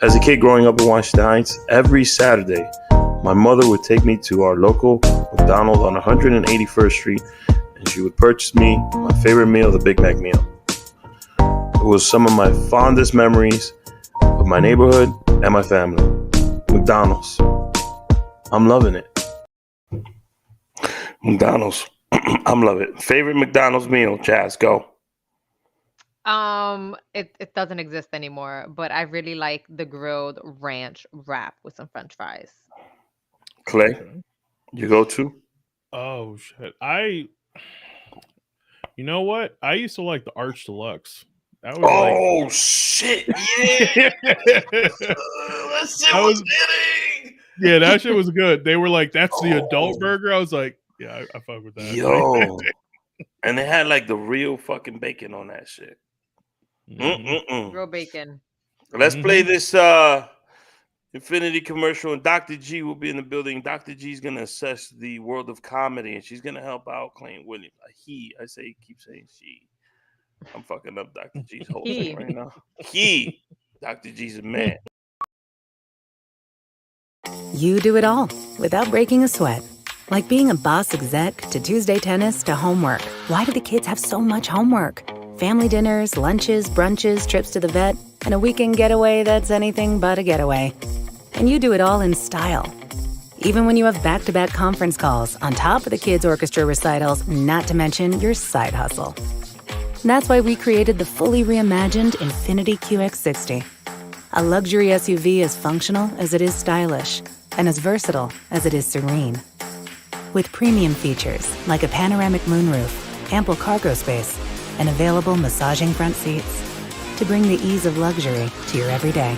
As a kid growing up in Washington Heights, every Saturday, my mother would take me to our local McDonald's on 181st Street, and she would purchase me my favorite meal, the Big Mac meal. It was some of my fondest memories of my neighborhood and my family. McDonald's. I'm loving it. McDonald's. I'm loving it. Favorite McDonald's meal, Jazz, go. It doesn't exist anymore, but I really like the grilled ranch wrap with some French fries. Clay, you go to? Oh shit. You know what? I used to like the Arch Deluxe. That was shit! Yeah, that shit was hitting. Yeah, that shit was good. They were like, "That's the adult burger." I was like, "Yeah, I fuck with that." Yo, and they had like the real fucking bacon on that shit. Real bacon. Let's play this Infinity commercial, and Dr. G will be in the building. Dr. G is gonna assess the world of comedy, and she's gonna help out Clayton Williams. I say, keep saying she. I'm fucking up Dr. G's whole thing right now. Dr. G's a man. You do it all without breaking a sweat. Like being a boss exec to Tuesday tennis to homework. Why do the kids have so much homework? Family dinners, lunches, brunches, trips to the vet, and a weekend getaway that's anything but a getaway. And you do it all in style. Even when you have back-to-back conference calls on top of the kids' orchestra recitals, not to mention your side hustle. That's why we created the fully reimagined Infiniti QX60. A luxury SUV as functional as it is stylish and as versatile as it is serene. With premium features like a panoramic moonroof, ample cargo space, and available massaging front seats to bring the ease of luxury to your everyday.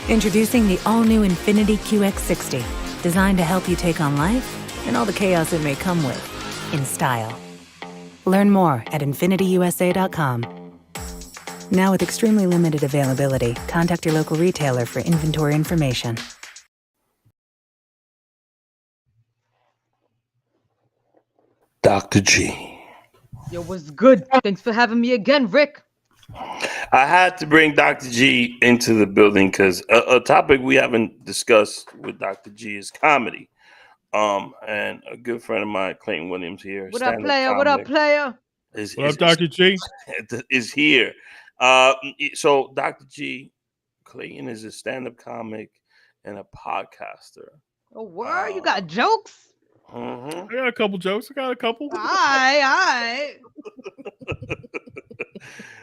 Introducing the all-new Infiniti QX60, designed to help you take on life and all the chaos it may come with, in style. Learn more at InfinityUSA.com. Now with extremely limited availability, contact your local retailer for inventory information. Dr. G. Yo, what's good? Thanks for having me again, Rick. I had to bring Dr. G into the building because a topic we haven't discussed with Dr. G is comedy. And a good friend of mine, Clayton Williams here. What up, player? What up, player? What up, Dr. G? Is here. So Dr. G, Clayton is a stand-up comic and a podcaster. Oh, word? You got jokes? Mm-hmm. I got a couple jokes. All right.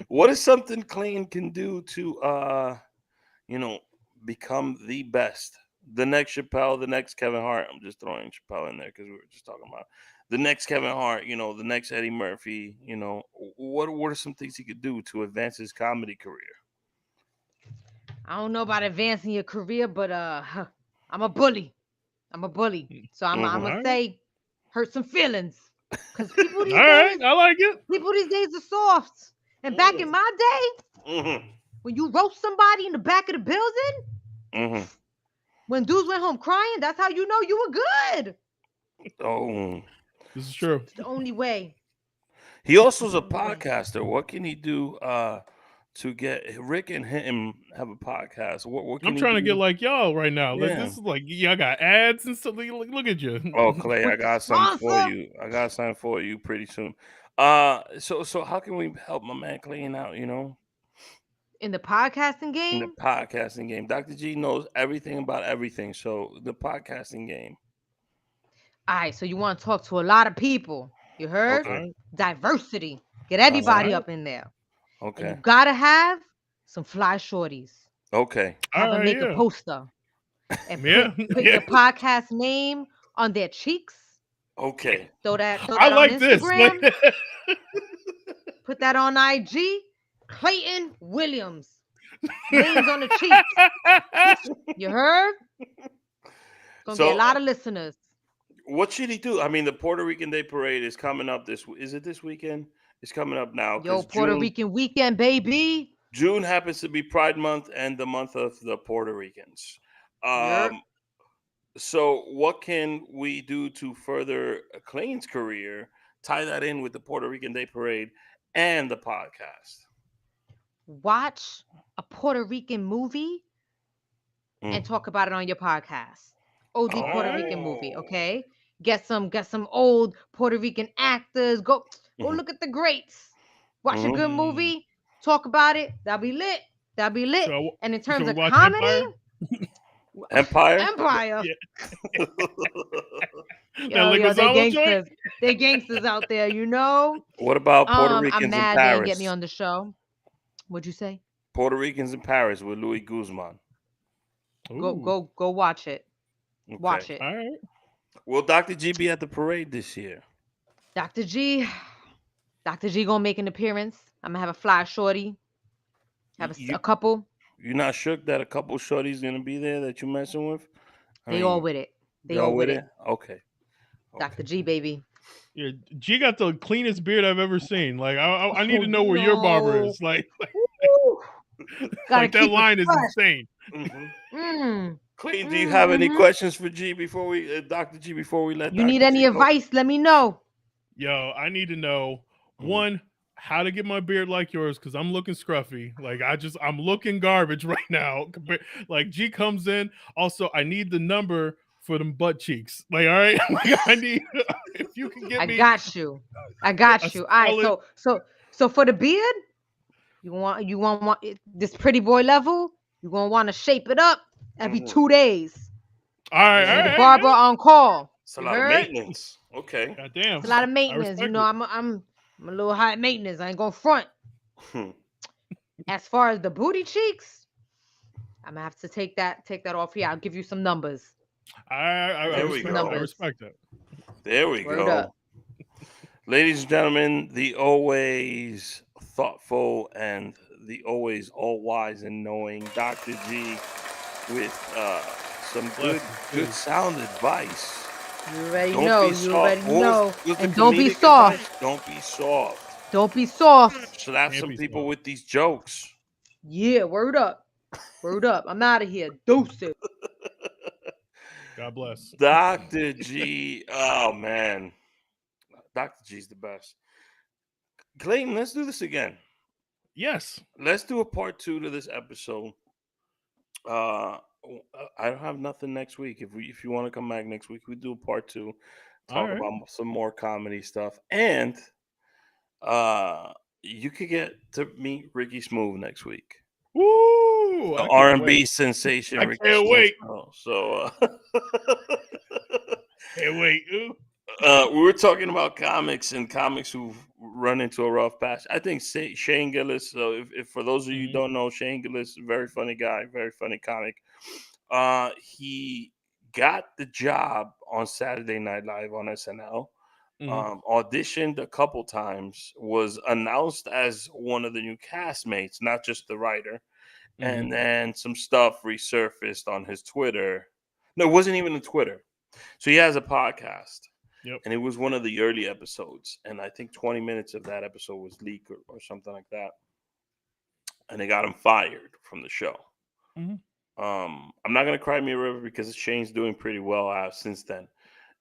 What is something Clayton can do to, become the best? The next Chappelle, the next Kevin Hart. I'm just throwing Chappelle in there because we were just talking about the next Kevin Hart, the next Eddie Murphy. What are some things he could do to advance his comedy career? I don't know about advancing your career, but I'm a bully. So I'm gonna say hurt some feelings. Because people these days, I like it. People these days are soft. And back in my day, when you roast somebody in the back of the building, when dudes went home crying, that's how you know you were good. Oh, this is true. It's the only way. He also is a podcaster. What can he do to get Rick and him have a podcast? What can I'm trying to get like y'all right now. Yeah. Like, this is like y'all got ads and stuff. Look at you. Oh, Clay, I got something for you. I got something for you pretty soon. So how can we help my man Clayton out? In the podcasting game? In the podcasting game. Dr. G knows everything about everything. So the podcasting game. All right. So you want to talk to a lot of people. You heard? Okay. Diversity. Get everybody up in there. Okay. And you got to have some fly shorties. Okay. Have them make a poster. And put your podcast name on their cheeks. Okay. Throw that I on like Instagram. This. Put that on IG. Clayton Williams. Names on the cheeks. You heard? Gonna be a lot of listeners. What should he do? I mean, the Puerto Rican Day Parade is coming up is it this weekend? It's coming up now. Yo, Puerto Rican weekend, baby. June happens to be Pride Month and the month of the Puerto Ricans. So what can we do to further Clayton's career? Tie that in with the Puerto Rican Day Parade and the podcast. Watch a Puerto Rican movie and talk about it on your podcast. OD Puerto Rican movie, okay? Get some old Puerto Rican actors. Go look at the greats. Watch a good movie. Talk about it. That'll be lit. So, and in terms of comedy, Empire. Yeah. Yo, they gangsters. They gangsters out there, What about Puerto Ricans I'm mad in Paris? They didn't get me on the show. What'd you say? Puerto Ricans in Paris with Louis Guzman. Go watch it. Okay. Watch it. All right. Will Dr. G be at the parade this year? Dr. G gonna make an appearance. I'm gonna have a fly shorty. Have a couple. You're not shook that a couple shorties gonna be there that you messing with? They all with it. They all with it. Okay. Dr. G, baby. Yeah, G got the cleanest beard I've ever seen. Like I need to know where your barber is. Like that line is insane. Clayton, do you have any questions for G before we, Dr. G, before we let you need any advice? Let me know. Yo, I need to know one, how to get my beard like yours, because I'm looking scruffy. Like I'm looking garbage right now. Like G comes in. Also, I need the number for them butt cheeks. Like, all right, like, I need if you can get me. I got you. All right, so for the beard, you want this pretty boy level. You're gonna want to shape it up every 2 days. All right, the barber on call. It's a lot of maintenance. Okay. Goddamn. It's a lot of maintenance. I'm a little high maintenance. I ain't gonna front. As far as the booty cheeks, I'm gonna have to take that off here. I'll give you some numbers. I respect that. There we go. Ladies and gentlemen, the always thoughtful and the always all wise and knowing Dr. G with some good sound advice. You already know. And don't be soft. Advice? Don't be soft. Don't be soft. Slap some people with these jokes. Yeah, word up. Word up. I'm out of here. Deuces. God bless. Dr. G. Oh, man. Dr. G's the best. Clayton, let's do this again. Yes. Let's do a part 2 to this episode. I don't have nothing next week. If you want to come back next week, we do a part 2. Talk about some more comedy stuff. And you could get to meet Ricky Smooth next week. Woo! The R&B sensation. I can't wait. So, can't wait. We were talking about comics who've run into a rough patch. I think Shane Gillis. So, if for those of you who don't know, Shane Gillis, very funny guy, very funny comic. He got the job on Saturday Night Live on SNL. Auditioned a couple times, was announced as one of the new castmates, not just the writer. And then some stuff resurfaced on his Twitter. No, it wasn't even a Twitter. So he has a podcast. Yep. And it was one of the early episodes. And I think 20 minutes of that episode was leaked or something like that. And they got him fired from the show. I'm not going to cry me a river because Shane's doing pretty well since then.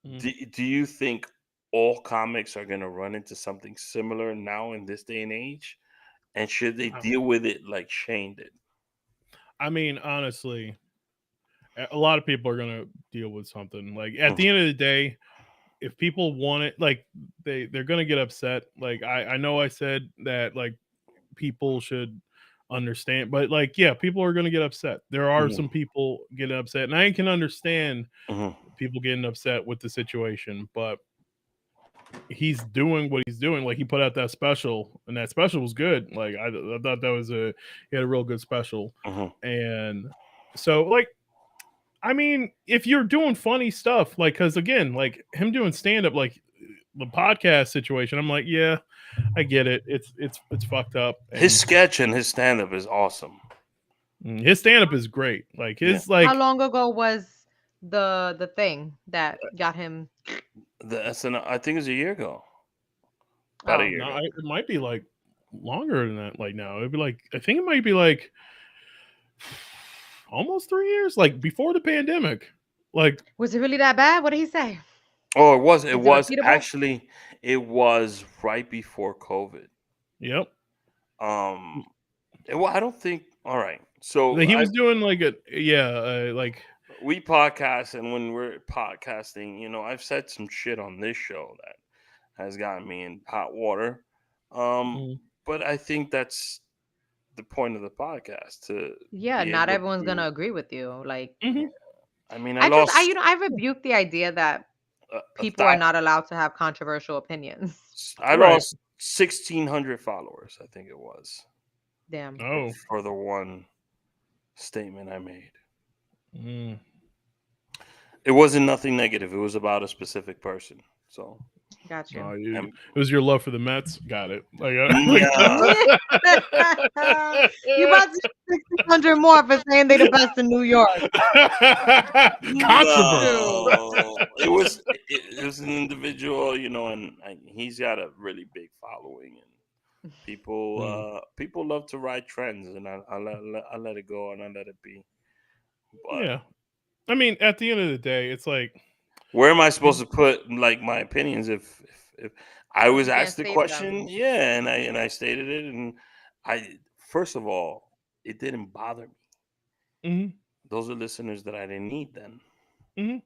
Do you think all comics are going to run into something similar now in this day and age? And should they deal with it like Shane did? I mean, honestly, a lot of people are going to deal with something. Like, at the end of the day, if people want it, like, they're going to get upset. Like, I know I said that, like, people should understand, but, like, yeah, people are going to get upset. There are some people getting upset, and I can understand people getting upset with the situation, but he's doing what he's doing. Like, he put out that special, and that special was good. Like, I thought that was he had a real good special. And so, like, I mean, if you're doing funny stuff, like, because again, like him doing stand-up, like the podcast situation, I'm like, yeah, I get it. It's fucked up. And his sketch and his stand-up is awesome. His stand-up is great. Like his like. How long ago was the thing that got him? The SNL, I think it was a year ago. About a year ago. It might be like longer than that. Like now, it'd be like, I think it might be like almost 3 years, like before the pandemic. Like, was it really that bad? What did he say? Oh, it was actually, it was right before COVID. Yep. Well, I don't think. All right. So he was doing like like we podcast, and when we're podcasting, you know, I've said some shit on this show that has gotten me in hot water. But I think that's the point of the podcast not everyone's gonna agree with you. Like, I mean, I rebuke the idea that people are not allowed to have controversial opinions. I lost 1,600 followers, I think it was. Damn. Oh. For the one statement I made. It wasn't nothing negative. It was about a specific person. So. Gotcha. It was your love for the Mets. Got it. Like, you about to 600 more for saying they're the best in New York. No. It was an individual, you know, and he's got a really big following, and people love to ride trends, and I let it go and I let it be. But, yeah, I mean, at the end of the day, it's like, where am I supposed to put like my opinions if I was asked the question? Yeah, and I stated it, and first of all, it didn't bother me. Those are listeners that I didn't need then. You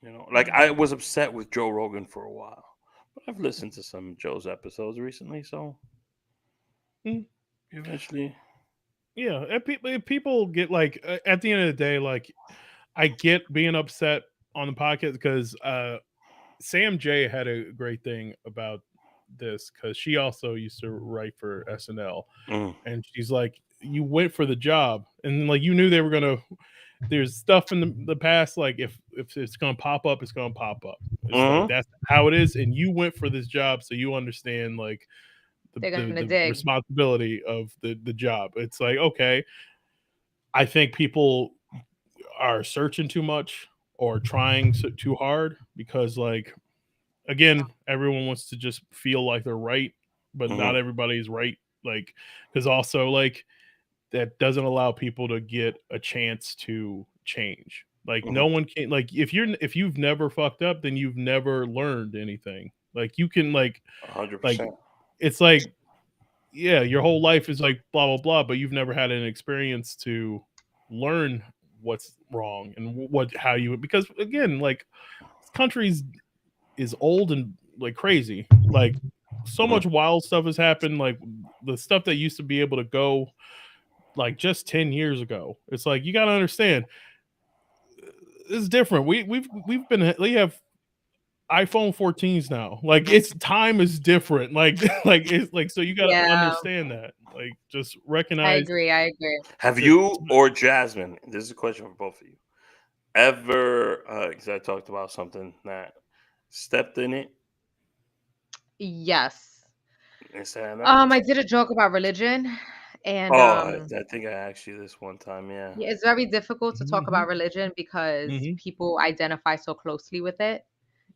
know, like I was upset with Joe Rogan for a while, but I've listened to some of Joe's episodes recently, so eventually, yeah. People get like, at the end of the day, like, I get being upset on the podcast because Sam J had a great thing about this, because she also used to write for SNL, and she's like, you went for the job, and like you knew they were gonna. There's stuff in the past, like if it's gonna pop up, it's gonna pop up. It's like, that's how it is, and you went for this job, so you understand like the responsibility of the job. It's like, okay. I think people are searching too much or trying too hard because, like, again, everyone wants to just feel like they're right, but not everybody's right. Like, because also, like, that doesn't allow people to get a chance to change. Like, no one can, like, if you've never fucked up, then you've never learned anything. Like, you can, like, 100%. It's like, yeah, your whole life is like blah blah blah, but you've never had an experience to learn what's wrong and how you, because again, like, this country is old and like crazy. Like, so much wild stuff has happened. Like, the stuff that used to be able to go like just 10 years ago. It's like, you got to understand, it's different. We have iPhone 14s now. Like, it's time is different. Like like it's like, so you got to understand that. Like, just recognize. I agree. Have you or Jasmine, this is a question for both of you, ever because I talked about something that stepped in it? Yes. I did a joke about religion, and I think I asked you this one time. Yeah, it's very difficult to talk about religion because people identify so closely with it,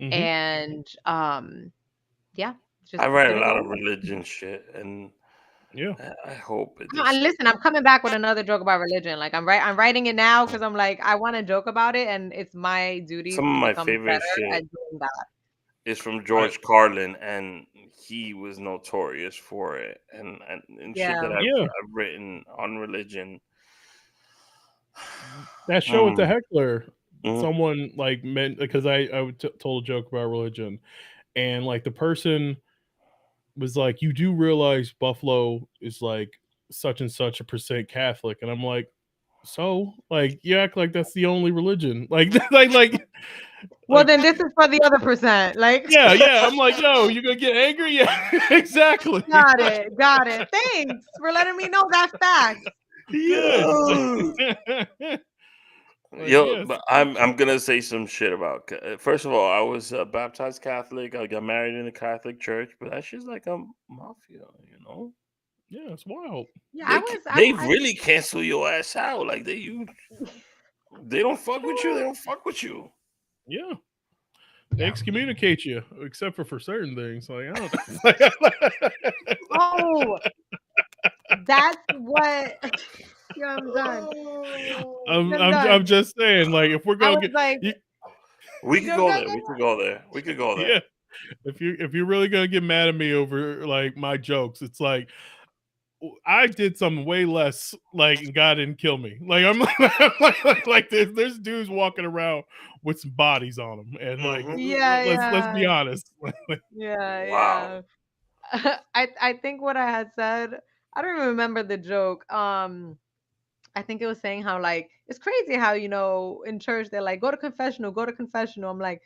and yeah. I write a lot of religion shit, and yeah, I hope it. Listen, I'm coming back with another joke about religion. Like, I'm writing it now because I'm like, I want to joke about it, and it's my duty. Some of my favorite shit at doing that is from George Carlin, and he was notorious for it. And shit that I've written on religion. That show with the heckler, someone like meant, because I told a joke about religion, and like the person was like, you do realize Buffalo is like such and such a % Catholic, and I'm like, so, like, you act like that's the only religion, like well, then this is for the other %. Like, yeah. I'm like, yo, you gonna get angry? Yeah, exactly. Got it. Thanks for letting me know that fact. Good. Yo, but I'm gonna say some shit about. First of all, I was baptized Catholic. I got married in a Catholic church, but that shit's like a mafia, you know. Yeah, it's wild. Yeah, they really cancel your ass out. Like, they don't fuck with you. They don't fuck with you. Yeah. They excommunicate you, except for certain things. Like, I don't. Oh, that's what. Yeah, I'm done. I'm just saying, like, if we're gonna get, like, we could go there. We could go there. Yeah. If you're really gonna get mad at me over like my jokes, it's like, I did something way less, like, and God didn't kill me. Like, I'm like there's dudes walking around with some bodies on them, and like, let's be honest. Wow. I think what I had said, I don't even remember the joke. I think it was saying how, like, it's crazy how, in church they're like, go to confessional. I'm like,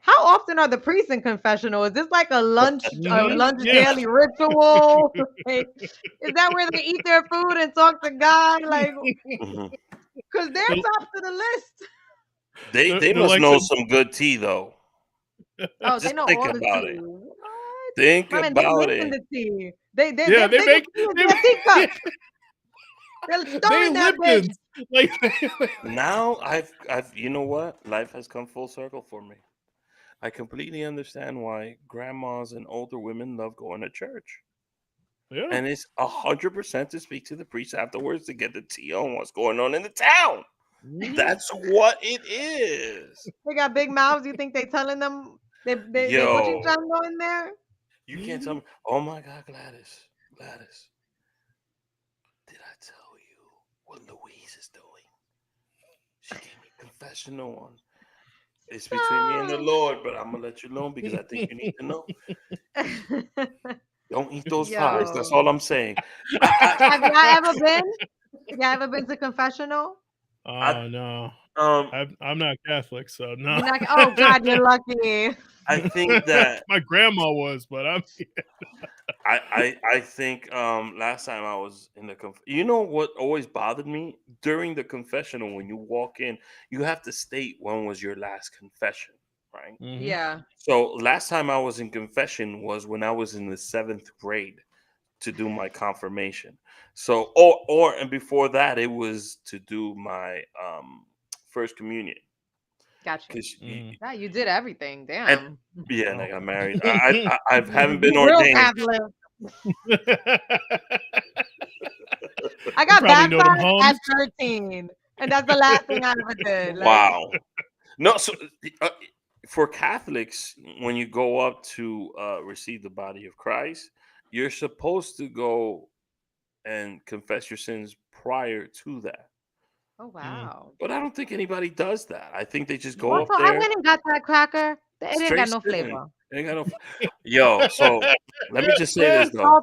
how often are the priests in confessional? Is this like a lunch daily ritual? Like, is that where they eat their food and talk to God? Like, because they're top of the list. They must like know some good tea, though. Oh, they know think all about the tea. it. What? Think about they it. The tea. They make teacup. They're stirring that bitch. Like, now I've you know what? Life has come full circle for me. I completely understand why grandmas and older women love going to church. Yeah. And it's 100% to speak to the priest afterwards to get the tea on what's going on in the town. That's what it is. They got big mouths. You think they telling them they putting chango in there? You can't tell me. Oh my God, Gladys. Did I tell you what Louise is doing? She gave me confessional on. It's between me and the Lord, but I'm gonna let you know because I think you need to know. Don't eat those pies. That's all I'm saying. Have y'all ever been to confessional? Oh no. I'm not Catholic, so no. Oh God, you're lucky. I think that my grandma was, but I'm. I think last time I was in the you know what always bothered me during the confessional, when you walk in, you have to state when was your last confession, right? Yeah. So last time I was in confession was when I was in the 7th grade. to do my confirmation. So, and before that, it was to do my first communion. Gotcha. You did everything. Damn. And I got married. I haven't been ordained. I got baptized at 13, and that's the last thing I ever did. Wow. No, so for Catholics, when you go up to receive the body of Christ, you're supposed to go and confess your sins prior to that. Oh, wow. But I don't think anybody does that. I think they just go up there. I went and got that cracker. It ain't got no flavor. Yo, so let me just say this though.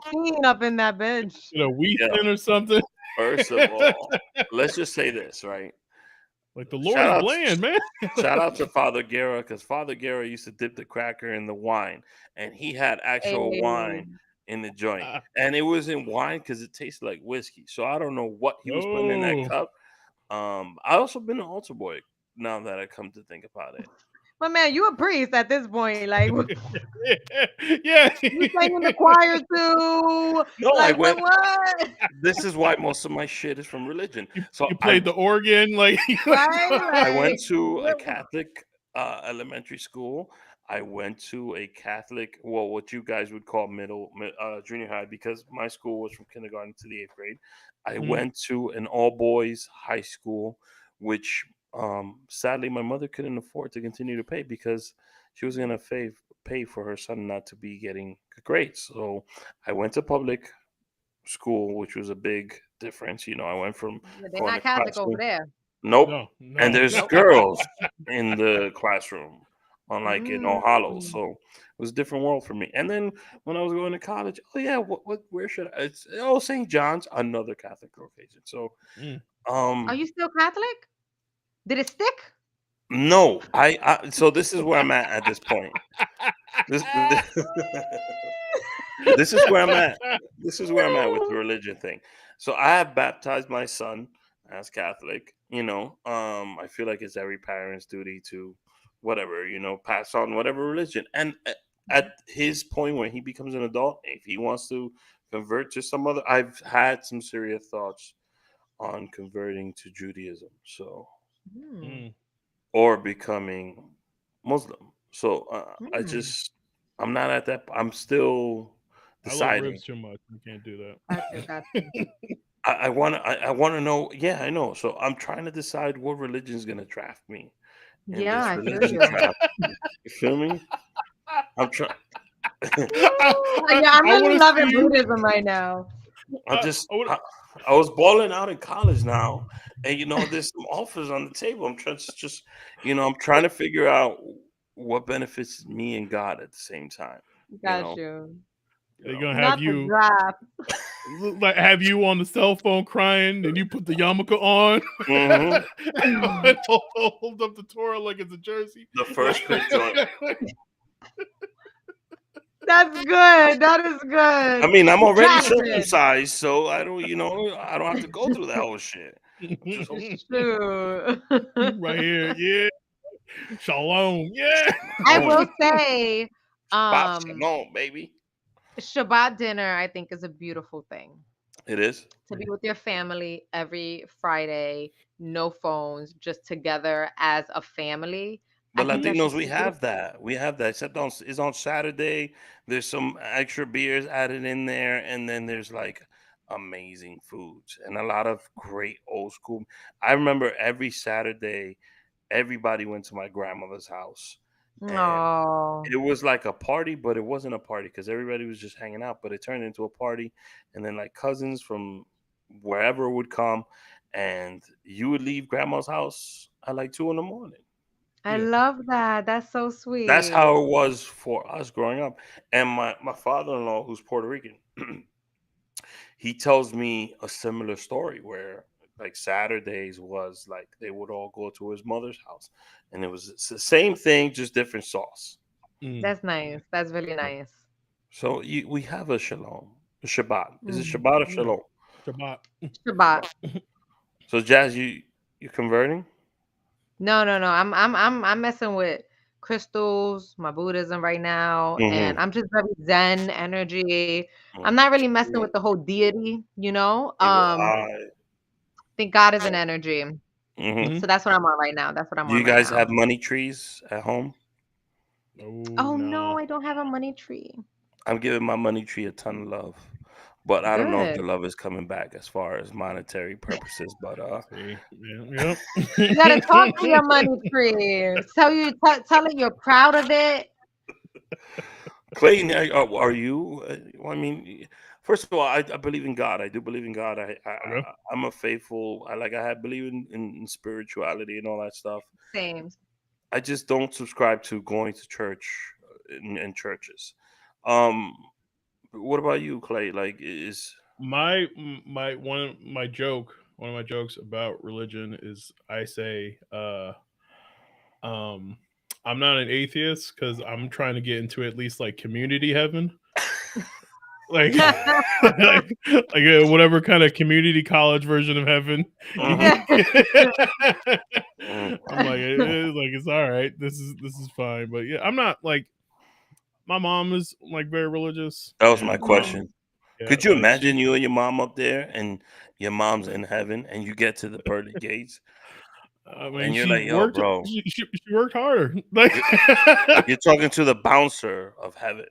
Up in that bench. Wheat or something. First of all, let's just say this, right? Like the Lord is bland, man. Shout out to Father Guerra, because Father Guerra used to dip the cracker in the wine, and he had actual wine in the joint, and it wasn't wine because it tasted like whiskey. So I don't know what he was putting in that cup. I also been an altar boy. Now that I come to think about it. But man, you a priest at this point, like yeah. You sang in the choir too. No, like, I went. What? This is why most of my shit is from religion. So you played the organ, like I went to a Catholic elementary school. I went to a Catholic, well, what you guys would call junior high, because my school was from kindergarten to the 8th grade. I went to an all boys high school, which sadly my mother couldn't afford to continue to pay because she was going to pay for her son not to be getting good grades. So I went to public school, which was a big difference. I went from they're not Catholic over there. Nope. No, and there's girls in the classroom, unlike in All Hallows. So it was a different world for me. And then when I was going to college, where should I? It's St. John's, another Catholic location. So, are you still Catholic? Did it stick? No, so this is where I'm at this point. This is where I'm at. This is where I'm at with the religion thing. So I have baptized my son as Catholic. I feel like it's every parent's duty to pass on whatever religion. And at his point when he becomes an adult, if he wants to convert to some other, I've had some serious thoughts on converting to Judaism. So. Or becoming Muslim. So I'm not at that. I'm still deciding. I love ribs too much. You can't do that. I want to know. Yeah, I know. So I'm trying to decide what religion is going to draft me. I feel you. You feel me? I'm trying. I'm really loving Buddhism right now. I was balling out in college now, and there's some offers on the table. I'm trying to I'm trying to figure out what benefits me and God at the same time. Got you. They're gonna have you like have you on the cell phone crying, and you put the yarmulke on, and hold up the Torah like it's a jersey. The first joint. That's good. That is good. I mean, I'm already circumcised, so I don't have to go through that whole shit. True. Right here, yeah. Shalom, yeah. I will say, shalom, baby. Shabbat dinner, I think, is a beautiful thing. It is. To be with your family every Friday, no phones, just together as a family. But Latinos, we have that. We have that. Except it's on Saturday. There's some extra beers added in there, and then there's like amazing foods and a lot of great old school. I remember every Saturday, everybody went to my grandmother's house. It was like a party, but it wasn't a party because everybody was just hanging out. But it turned into a party, and then like cousins from wherever would come, and you would leave grandma's house at like 2 a.m. I love that. That's so sweet. That's how it was for us growing up. And my father-in-law, who's Puerto Rican, he tells me a similar story where like Saturdays was like they would all go to his mother's house, and it was the same thing, just different sauce. That's nice. That's really nice. So we have a Shabbat. Is it Shabbat or Shalom? Shabbat. So Jazz, you converting? No. I'm messing with crystals, my Buddhism right now, and I'm just very Zen energy. I'm not really messing with the whole deity, I think God is an energy. So that's what I'm on right now. That's what I'm Do on you right guys now. have money trees at home? Oh no, I don't have a money tree. I'm giving my money tree a ton of love. But I don't know if the Good. love is coming back as far as monetary purposes. But See, You gotta talk to your money tree. Tell it you're proud of it. Clayton, are you? I mean, first of all, I believe in God. I do believe in God. I'm a faithful. I believe in spirituality and all that stuff. Same. I just don't subscribe to going to church in churches. What about you, Clay? Like, is one of my jokes about religion is I say I'm not an atheist because I'm trying to get into at least like community heaven. like whatever kind of community college version of heaven. I'm like it's all right. This is fine. But yeah, I'm not like my mom is like very religious. That was my question. Yeah, Could you imagine you and your mom up there and your mom's in heaven and you get to the pearly gates? I mean, and you're she like, yo, worked, bro. She worked harder. Like you're talking to the bouncer of heaven.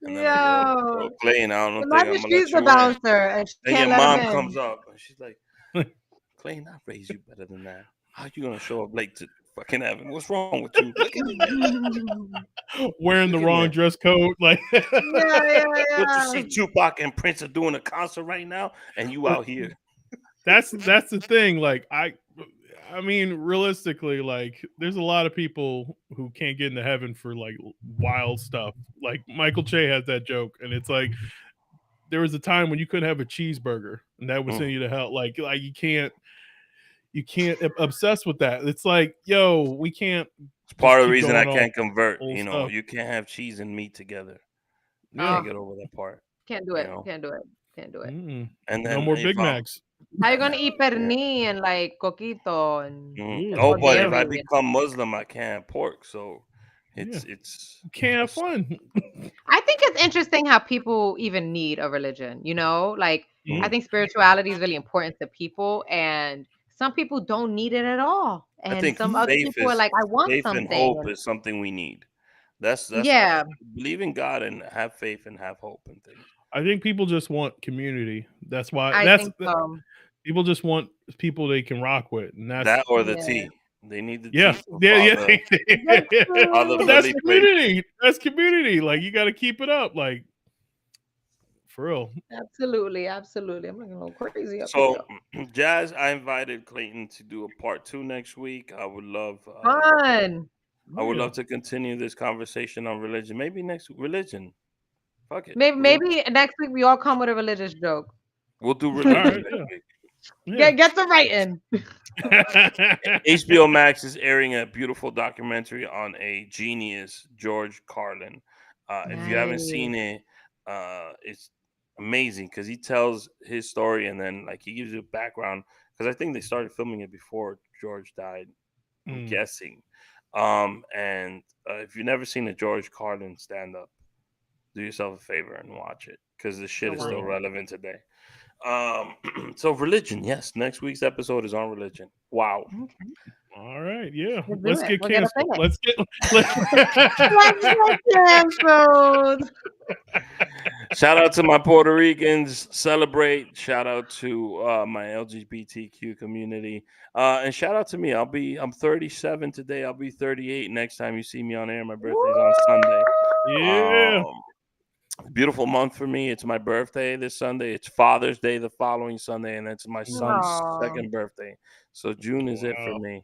And then like, yo, bro, Clayton, I don't think I'm gonna let you the bouncer and she then can't your let mom him comes up and she's like, Clayton, I raised you better than that. How you gonna show up late to fucking heaven? What's wrong with you? Look at me. Wearing the wrong dress code. Like yeah. But you see Tupac and Prince are doing a concert right now and you out here. That's the thing. Like I mean, realistically, like there's a lot of people who can't get into heaven for like wild stuff. Like Michael Che has that joke, and it's like there was a time when you couldn't have a cheeseburger, and that would send you to hell. Like you can't obsess with that. It's like, yo, we can't. It's part of the reason I can't convert. You know, you can't have cheese and meat together. Yeah, can't get over that part. Can't do it. Can't do it. And then no more Big Macs. How you gonna eat pernil and like coquito and oh, but if I become Muslim, I can't have pork. So it's can't have fun. I think it's interesting how people even need a religion. Like I think spirituality is really important to people, and some people don't need it at all. And I think some other people are like, I want faith something. and hope is something we need. That's believe in God and have faith and have hope and things. I think people just want community. That's why people just want people they can rock with, and that's or the tea. They need the tea. That's community. That's community. Like you got to keep it up. Like for real. Absolutely. I'm looking a little crazy. So, Jazz, I invited Clayton to do a part 2 next week. I would love fun. I would love to continue this conversation on religion. Maybe next religion. Fuck it. Maybe next week we all come with a religious joke. We'll do religion next week. Get the writing. HBO Max is airing a beautiful documentary on a genius, George Carlin. If you haven't seen it, it's amazing because he tells his story and then like he gives you a background because I think they started filming it before George died. I'm guessing. And if you've never seen a George Carlin stand up, do yourself a favor and watch it because the shit is still relevant today. So religion, yes. Next week's episode is on religion. Wow. Okay. All right, yeah. Let's get canceled. Let's get canceled. Shout out to my Puerto Ricans. Celebrate. Shout out to my LGBTQ community. And shout out to me. I'm 37 today. I'll be 38 next time you see me on air. My birthday's on Sunday. Yeah. Beautiful month for me. It's my birthday this Sunday. It's Father's Day the following Sunday, and it's my son's second birthday. So June is it for me.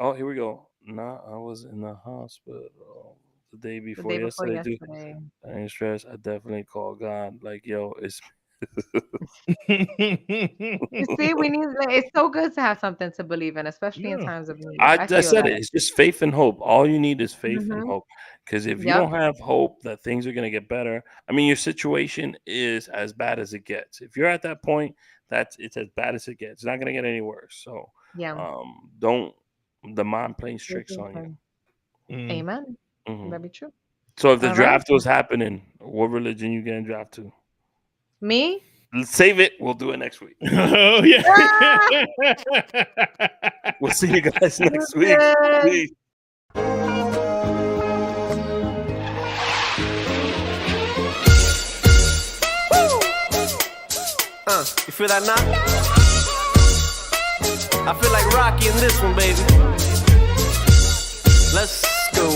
Oh, here we go. No, I was in the hospital the day before yesterday. I ain't stressed. I definitely called God. Like, yo, it's. You see, we need. It's so good to have something to believe in, especially in times of need. I said it. It's just faith and hope. All you need is faith and hope. Because if you don't have hope that things are going to get better, I mean, your situation is as bad as it gets. If you're at that point, it's as bad as it gets. It's not going to get any worse. So, don't the mind playing tricks on you. Amen. Very true. So if the draft was happening, what religion you getting drafted to? Me? Save it. We'll do it next week. Oh yeah. We'll see you guys next week. Peace. You feel that knock? I feel like Rocky in this one, baby. Let's go.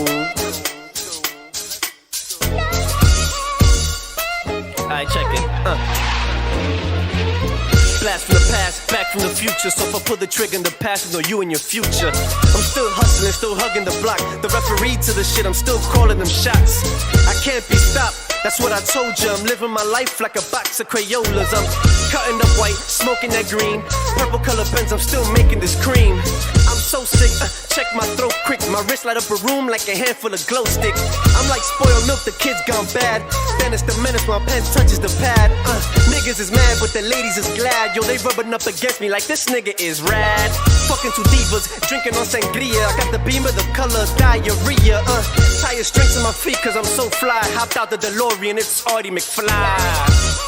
Alright, check it. Blast from the past, back from the future. So if I pull the trigger in the past, I know you and your future. I'm still hustling, still hugging the block. The referee to the shit, I'm still calling them shots. I can't be stopped. That's what I told you. I'm living my life like a box of Crayolas. I'm cutting up white, smoking that green. Purple color pens, I'm still making this cream. I'm so sick, check my throat quick. My wrist light up a room like a handful of glow sticks. I'm like spoiled milk, the kids gone bad. Dennis the menace, my pen touches the pad. Niggas is mad, but the ladies is glad. Yo, they rubbing up against me like this nigga is rad. Fucking two divas, drinking on sangria. I got the beam of the colors, diarrhea. Tire strings in my feet cause I'm so fly. Hopped out the DeLorean, it's Artie McFly.